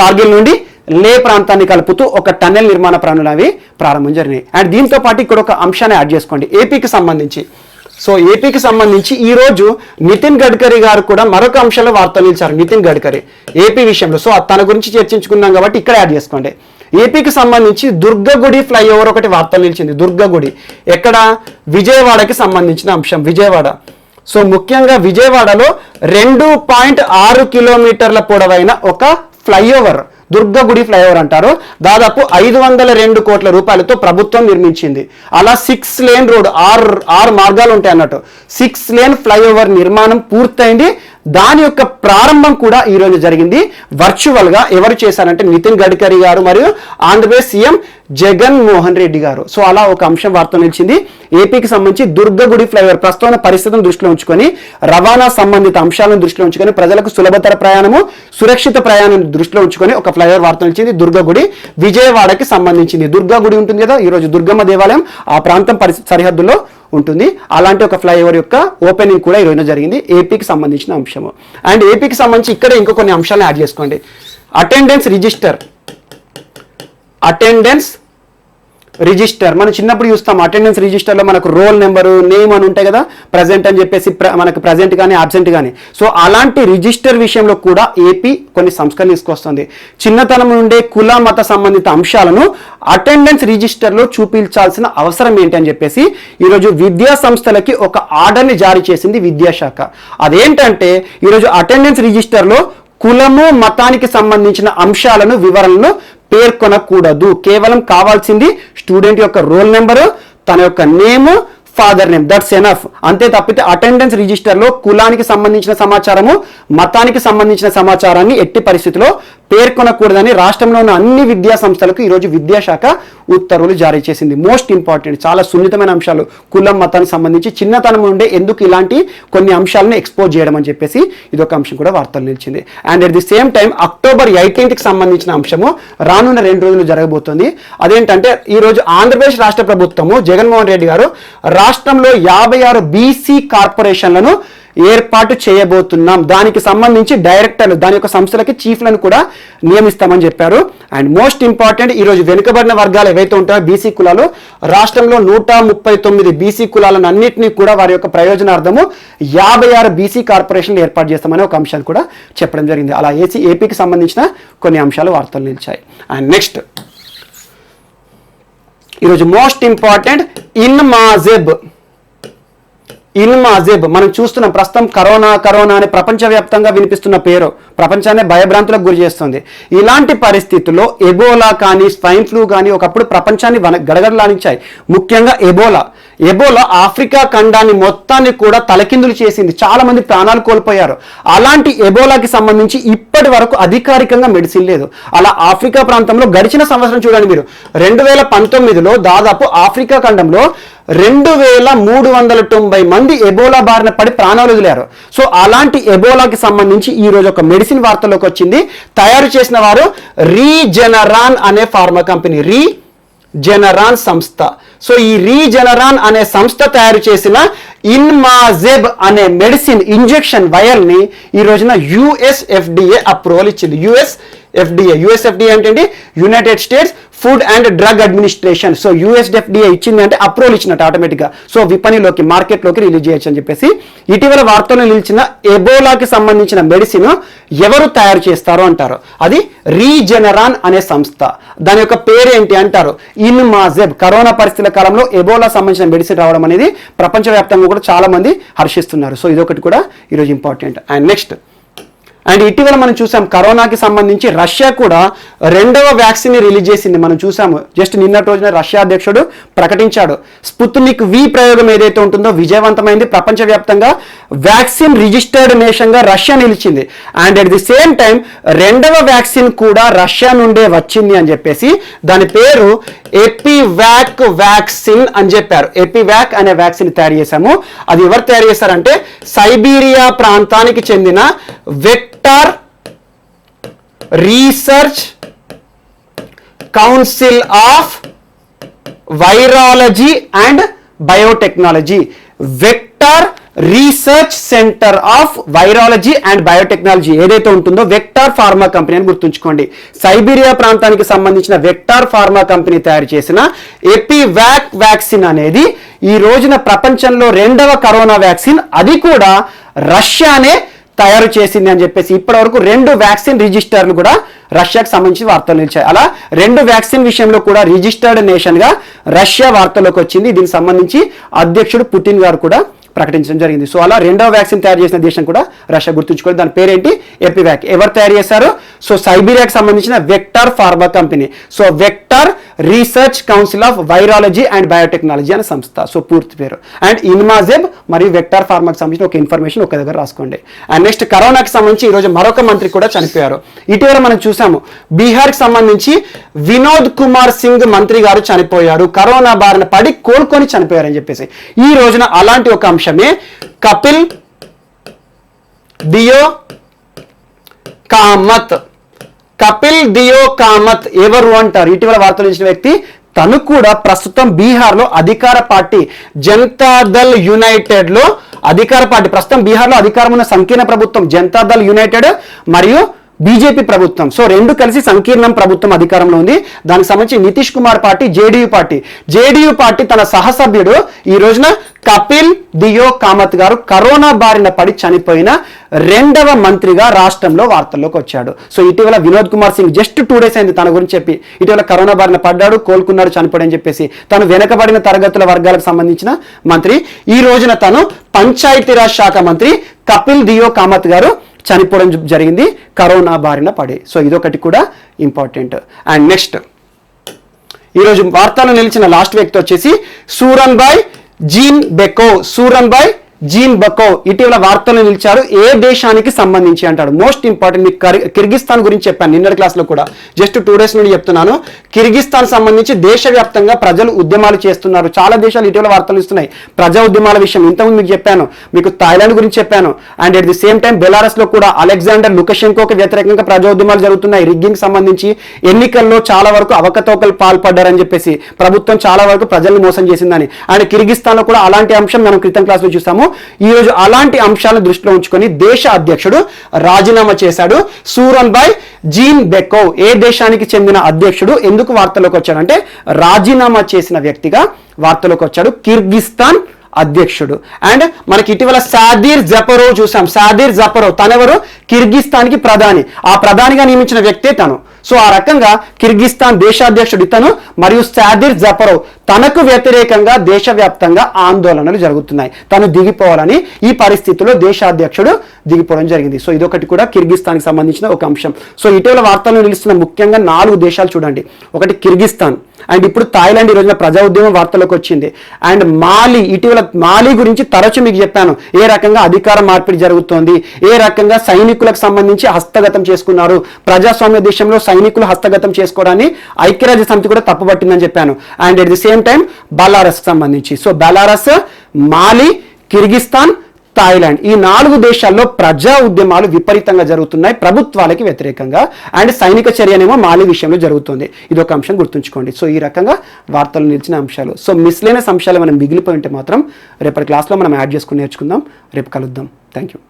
కార్గిల్ నుండి లే ప్రాంతాన్ని కలుపుతూ ఒక టన్నెల్ నిర్మాణ పనులు అవి ప్రారంభం జరిగినాయి. అండ్ దీంతో పాటు ఇక్కడ ఒక అంశాన్ని యాడ్ చేసుకోండి ఏపీకి సంబంధించి. సో ఏపీకి సంబంధించి ఈ రోజు నితిన్ గడ్కరీ గారు కూడా మరొక అంశంలో వార్తలు నిలిచారు. నితిన్ గడ్కరీ ఏపీ విషయంలో, సో తన గురించి చర్చించుకున్నాం కాబట్టి ఇక్కడ యాడ్ చేసుకోండి. ఏపీకి సంబంధించి దుర్గగుడి ఫ్లైఓవర్ ఒకటి వార్తలు నిలిచింది. దుర్గగుడి ఎక్కడ, విజయవాడకి సంబంధించిన అంశం, విజయవాడ. సో ముఖ్యంగా విజయవాడలో 2.6 కిలోమీటర్ల పొడవైన ఒక ఫ్లైఓవర్, దుర్గగుడి ఫ్లైఓవర్ అంటారు. దాదాపు 502 కోట్ల రూపాయలతో ప్రభుత్వం నిర్మించింది. అలా 6 లేన్ రోడ్, 6 మార్గాలు ఉంటాయి అన్నట్టు. 6 లేన్ ఫ్లైఓవర్ నిర్మాణం పూర్తయింది. దాని యొక్క ప్రారంభం కూడా ఈ రోజు జరిగింది వర్చువల్ గా. ఎవరు చేశారంటే నితిన్ గడ్కరీ గారు మరియు ఆంధ్రప్రదేశ్ సీఎం జగన్ మోహన్ రెడ్డి గారు. సో అలా ఒక అంశం వార్త నిలిచింది. ఏపీకి సంబంధించి దుర్గగుడి ఫ్లైఓవర్ ప్రస్తుత పరిస్థితులను దృష్టిలో ఉంచుకొని, రవాణా సంబంధిత అంశాలను దృష్టిలో ఉంచుకొని, ప్రజలకు సులభతర ప్రయాణము, సురక్షిత ప్రయాణం దృష్టిలో ఉంచుకొని ఒక ఫ్లైఓవర్ వార్త నిలిచింది. దుర్గగుడి విజయవాడకి సంబంధించింది. దుర్గగుడి ఉంటుంది కదా, ఈ రోజు దుర్గమ్మ దేవాలయం ఆ ప్రాంతం సరిహద్దుల్లో ఉంటుంది. అలాంటి ఒక ఫ్లైఓవర్ యొక్క ఓపెనింగ్ కూడా ఈ రోజున జరిగింది. ఏపీకి సంబంధించిన అంశము. అండ్ ఏపీకి సంబంధించి ఇక్కడ ఇంకో కొన్ని అంశాలను యాడ్ చేసుకోండి. అటెండెన్స్ రిజిస్టర్ మనం చిన్నప్పుడు చూస్తాం. అటెండెన్స్ రిజిస్టర్లో మనకు రోల్ నెంబరు, నేమ్ అని ఉంటాయి కదా, ప్రజెంట్ అని చెప్పేసి మనకు ప్రజెంట్ కానీ అబ్సెంట్ కానీ. సో అలాంటి రిజిస్టర్ విషయంలో కూడా ఏపీ కొన్ని సంస్కరణలు తీసుకొస్తుంది. చిన్నతనం నుండే కుల మత సంబంధిత అంశాలను అటెండెన్స్ రిజిస్టర్లో చూపించాల్సిన అవసరం ఏంటి అని చెప్పేసి ఈరోజు విద్యా సంస్థలకి ఒక ఆర్డర్ని జారీ చేసింది విద్యాశాఖ. అదేంటంటే ఈరోజు అటెండెన్స్ రిజిస్టర్లో కులము మతానికి సంబంధించిన అంశాలను, వివరణను పేర్కొనకూడదు. కేవలం కావాల్సింది స్టూడెంట్ యొక్క రోల్ నెంబరు, తన యొక్క నేము, ఫాదర్ నేమ్, దట్స్ ఎనఫ్. అంతే తప్పితే అటెండెన్స్ రిజిస్టర్లో కులానికి సంబంధించిన సమాచారము, మతానికి సంబంధించిన సమాచారాన్ని ఎట్టి పరిస్థితిలో పేర్కొనకూడదని రాష్ట్రంలో ఉన్న అన్ని విద్యా సంస్థలకు ఈరోజు విద్యాశాఖ ఉత్తర్వులు జారీ చేసింది. మోస్ట్ ఇంపార్టెంట్, చాలా సున్నితమైన అంశాలు కులం మతానికి సంబంధించి చిన్నతనం నుండే ఎందుకు ఇలాంటి కొన్ని అంశాలను ఎక్స్పోజ్ చేయడం అని చెప్పేసి ఇదొక అంశం కూడా వార్తలు నిలిచింది. And at the same time October 18కి సంబంధించిన అంశము రానున్న 2 రోజులు జరగబోతుంది. అదేంటంటే ఈరోజు ఆంధ్రప్రదేశ్ రాష్ట్ర ప్రభుత్వము జగన్మోహన్ రెడ్డి గారు రాష్ట్రంలో 56 బీసీ కార్పొరేషన్లను ఏర్పాటు చేయబోతున్నాం. దానికి సంబంధించి డైరెక్టర్లు, దాని యొక్క సంస్థలకి చీఫ్లను కూడా నియమిస్తామని చెప్పారు. అండ్ మోస్ట్ ఇంపార్టెంట్, ఈరోజు వెనుకబడిన వర్గాలు ఏవైతే ఉంటాయో బీసీ కులాలు, రాష్ట్రంలో 139 బీసీ కులాలను అన్నింటినీ కూడా వారి యొక్క ప్రయోజనార్థము 56 బీసీ కార్పొరేషన్లు ఏర్పాటు చేస్తామని ఒక అంశాన్ని కూడా చెప్పడం జరిగింది. అలా ఏపీకి సంబంధించిన కొన్ని అంశాలు వార్తలు నిలిచాయి. అండ్ నెక్స్ట్ ఈరోజు మోస్ట్ ఇంపార్టెంట్ ఇన్మాజెబ్ మనం చూస్తున్నాం. ప్రస్తుతం కరోనా అని ప్రపంచవ్యాప్తంగా వినిపిస్తున్న పేరు ప్రపంచాన్ని భయభ్రాంతులకు గురి చేస్తుంది. ఇలాంటి పరిస్థితుల్లో ఎబోలా కానీ స్వైన్ ఫ్లూ కానీ ఒకప్పుడు ప్రపంచాన్ని గడగడలాడించాయి. ముఖ్యంగా ఎబోలా ఆఫ్రికా ఖండాన్ని మొత్తాన్ని కూడా తలకిందులు చేసింది. చాలా మంది ప్రాణాలు కోల్పోయారు. అలాంటి ఎబోలాకి సంబంధించి ఇప్పటి వరకు అధికారికంగా మెడిసిన్ లేదు. అలా ఆఫ్రికా ప్రాంతంలో గడిచిన సంవత్సరం చూడండి మీరు, 2019లో దాదాపు ఆఫ్రికా ఖండంలో 2390 మంది ఎబోలా బారిన పడి ప్రాణాలు వదిలారు. సో అలాంటి ఎబోలాకి సంబంధించి ఈ రోజు ఒక మెడిసిన్ వార్తలోకి వచ్చింది. తయారు చేసిన వారు రీజెనరాన్ అనే ఫార్మా కంపెనీ, రీజెనరాన్ సంస్థ. సో ఈ రీజెనరాన్ అనే సంస్థ తయారు చేసిన ఇన్మాజెబ్ అనే మెడిసిన్ ఇంజెక్షన్ వైల్ ని ఈ రోజున యుఎస్ FDA అప్రూవల్ ఇచ్చింది. యుఎస్ FDA అంటే United states food and drug administration. So USFDA ఇచ్చింది అంటే అప్రూవల్ ఇచ్చినట్టు ఆటోమేటిక్గా. సో విపణిలోకి మార్కెట్లోకి రిలీజ్ చేయొచ్చు అని చెప్పేసి ఇటీవల వార్తల్లో నిలిచిన ఎబోలాకి సంబంధించిన మెడిసిన్ ఎవరు తయారు చేస్తారో అంటారు. అది రీజెనరాన్ అనే సంస్థ. దాని యొక్క పేరు ఏంటి అంటారు ఇన్మాజెబ్. కరోనా పరిస్థితుల కాలంలో ఎబోలా సంబంధించిన మెడిసిన్ రావడం అనేది ప్రపంచవ్యాప్తంగా కూడా చాలా మంది హర్షిస్తున్నారు. సో ఇదొకటి కూడా ఈరోజు ఇంపార్టెంట్. అండ్ నెక్స్ట్ ఇటీవల మనం చూసాం కరోనాకి సంబంధించి రష్యా కూడా 2వ వ్యాక్సిన్ రిలీజ్ చేసింది. మనం చూసాము జస్ట్ నిన్నటి రోజున రష్యా అధ్యక్షుడు ప్రకటించాడు. స్పుత్నిక్ వి ప్రయోగం ఏదైతే ఉంటుందో విజయవంతమైంది. ప్రపంచవ్యాప్తంగా వ్యాక్సిన్ రిజిస్టర్డ్ నేషన్గా రష్యా నిలిచింది. And at the same time 2వ వ్యాక్సిన్ కూడా రష్యా నుండే వచ్చింది అని చెప్పేసి దాని పేరు ఎపివాక్ వ్యాక్సిన్ అని చెప్పారు. ఎపివాక్ అనే వ్యాక్సిన్ తయారు చేశాము. అది ఎవరు తయారు చేశారంటే సైబీరియా ప్రాంతానికి చెందిన vector research council of virology and biotechnology. Vector research centre of virology and biotechnology ఏదైతే ఉంటుందో వెక్టార్ ఫార్మా కంపెనీ అని గుర్తుంచుకోండి. సైబీరియా ప్రాంతానికి సంబంధించిన వెక్టార్ ఫార్మా కంపెనీ తయారు చేసిన ఎపివాక్ వ్యాక్సిన్ అనేది ఈ రోజున ప్రపంచంలో 2వ కరోనా వ్యాక్సిన్, అది కూడా రష్యానే తయారు చేసింది అని చెప్పేసి ఇప్పటి వరకు 2 వ్యాక్సిన్ రిజిస్టర్లు కూడా రష్యాకు సంబంధించి వార్తలు నిలిచాయి. అలా 2 వ్యాక్సిన్ విషయంలో కూడా రిజిస్టర్డ్ నేషన్ గా రష్యా వార్తల్లోకి వచ్చింది. దీనికి సంబంధించి అధ్యక్షుడు పుతిన్ గారు కూడా ప్రకటించడం జరిగింది. సో అలా 2వ వ్యాక్సిన్ తయారు చేసిన దేశం కూడా రష్యా. గుర్తుంచుకోండి దాని పేరేంటి ఎపివాక్. ఎవరు తయారు చేశారు? సో సైబీరియాకి సంబంధించిన vector pharma company. So vector research council of virology and biotechnology అనే సంస్థ. సో పూర్తి పేరు. అండ్ ఇన్మాజెబ్ మరియు వెక్టార్ ఫార్మాకి సంబంధించిన ఒక ఇన్ఫర్మేషన్ ఒక దగ్గర రాసుకోండి. అండ్ నెక్స్ట్ కరోనాకి సంబంధించి ఈరోజు మరొక మంత్రి కూడా చనిపోయారు. ఇటీవల మనం చూసాము బీహార్కి సంబంధించి వినోద్ కుమార్ సింగ్ మంత్రి గారు చనిపోయారు. కరోనా బారిన పడి కోలుకొని చనిపోయారు అని చెప్పేసి ఈ రోజున అలాంటి ఒక అంశమే కపిల్ దియో కామత్. కపిల్ దియో కామత్ ఎవరు అంటారు? ఇటీవల వార్తలు ఇచ్చిన వ్యక్తి. తను కూడా ప్రస్తుతం బీహార్లో అధికార పార్టీ జనతాదళ్ యునైటెడ్ లో అధికార పార్టీ, ప్రస్తుతం బీహార్లో అధికారం ఉన్న సంకీర్ణ ప్రభుత్వం జనతాదళ్ యునైటెడ్ మరియు బీజేపీ ప్రభుత్వం. సో 2 కలిసి సంకీర్ణం ప్రభుత్వం అధికారంలో ఉంది. దానికి సంబంధించి Nitish Kumar party JDU party తన సహసభ్యుడు ఈ రోజున కపిల్ దియో కామత్ గారు కరోనా బారిన పడి చనిపోయిన 2వ మంత్రిగా రాష్ట్రంలో వార్తల్లోకి వచ్చాడు. సో ఇటీవల వినోద్ కుమార్ సింగ్ జస్ట్ 2 days అయింది తన గురించి చెప్పి. ఇటీవల కరోనా బారిన పడ్డాడు, కోలుకున్నాడు, చనిపోయాడు అని చెప్పేసి. తను వెనకబడిన తరగతుల వర్గాలకు సంబంధించిన మంత్రి. ఈ రోజున తను పంచాయతీరాజ్ శాఖ మంత్రి కపిల్ దియో కామత్ గారు చనిపోవడం జరిగింది కరోనా బారిన పడి. సో ఇదొకటి కూడా ఇంపార్టెంట్. అండ్ నెక్స్ట్ ఈరోజు వార్తల్లో నిలిచిన లాస్ట్ వ్యక్తి వచ్చేసి సూరన్భాయ్ జీన్ బెకో ఇటీవల వార్తల్లో నిలిచారు. ఏ దేశానికి సంబంధించి అంటాడు? Most important. మీకు కిర్గిస్తాన్ గురించి చెప్పాను నిన్నటి క్లాస్లో కూడా. జస్ట్ 2 days నుండి చెప్తున్నాను. కిర్గిస్తాన్ సంబంధించి దేశవ్యాప్తంగా ప్రజలు ఉద్యమాలు చేస్తున్నారు. చాలా దేశాలు ఇటీవల వార్తలు ఇస్తున్నాయి ప్రజా ఉద్యమాల విషయం. ఇంతకుముందు మీకు చెప్పాను, మీకు థాయిలాండ్ గురించి చెప్పాను. And at the same time Belarus లో కూడా అలెగ్జాండర్ లుకషెంకోకి వ్యతిరేకంగా ప్రజా ఉద్యమాలు జరుగుతున్నాయి. రిగ్గింగ్ సంబంధించి ఎన్నికల్లో చాలా వరకు అవకతవకలు పాల్పడ్డారని చెప్పేసి ప్రభుత్వం చాలా వరకు ప్రజల్ని మోసం చేసిందని. అండ్ కిర్గిస్తాన్ లో కూడా అలాంటి అంశం మనం క్రితం క్లాస్ లో చూసాము. ఈ రోజు అలాంటి అంశాలను దృష్టిలో ఉంచుకొని దేశ అధ్యక్షుడు రాజీనామా చేశాడు. సూరన్భాయ్ జీన్ బెకో ఏ దేశానికి చెందిన అధ్యక్షుడు? ఎందుకు వార్తలోకి వచ్చాడంటే రాజీనామా చేసిన వ్యక్తిగా వార్తలోకి వచ్చాడు. కిర్గిస్తాన్ అధ్యక్షుడు. అండ్ మనకి ఇటీవల సాదిర్ జపరోవ్ చూసాం. సాదిర్ జపరోవ్ తనెవరు? కిర్గిస్తాన్కి ప్రధాని. ఆ ప్రధానిగా నియమించిన వ్యక్తే తను. సో ఆ రకంగా కిర్గిస్తాన్ దేశాధ్యక్షుడు ఇతను మరియు సాదిర్ జపరోవ్ తనకు వ్యతిరేకంగా దేశవ్యాప్తంగా ఆందోళనలు జరుగుతున్నాయి. తను దిగిపోవాలని ఈ పరిస్థితుల్లో దేశాధ్యక్షుడు దిగిపోవడం జరిగింది. సో ఇదొకటి కూడా కిర్గిస్తాన్కి సంబంధించిన ఒక అంశం. సో ఇటీవల వార్తల్లో నిలుస్తున్న ముఖ్యంగా 4 దేశాలు చూడండి. ఒకటి కిర్గిస్తాన్, అండ్ ఇప్పుడు థాయిలాండ్ ఈ రోజున ప్రజా ఉద్యమం వార్తలోకి వచ్చింది. అండ్ మాలి, ఇటీవల మాలి గురించి తరచు మీకు చెప్పాను. ఏ రకంగా అధికార మార్పిడి జరుగుతోంది, ఏ రకంగా సైనికులకు సంబంధించి హస్తగతం చేసుకున్నారు. ప్రజాస్వామ్య దేశంలో సైనికులు హస్తగతం చేసుకోవడాన్ని ఐక్యరాజ్య సమితి కూడా తప్పుపట్టిందని చెప్పాను. And at the same time Belarus సంబంధించి. సో బెలారస్, మాలి, కిర్గిస్తాన్, థాయిలాండ్ ఈ 4 దేశాల్లో ప్రజా ఉద్యమాలు విపరీతంగా జరుగుతున్నాయి ప్రభుత్వాలకి వ్యతిరేకంగా. అండ్ సైనిక చర్యనేమో మాలి విషయంలో జరుగుతుంది. ఇది ఒక అంశం గుర్తుంచుకోండి. సో ఈ రకంగా వార్తలు నిలిచిన అంశాలు. సో మిస్లేనియస్ అంశాలు మనం మిగిలిపోయి ఉంటే మాత్రం రేపటి క్లాస్లో మనం యాడ్ చేసుకుని నేర్చుకుందాం. రేపు కలుద్దాం. Thank you.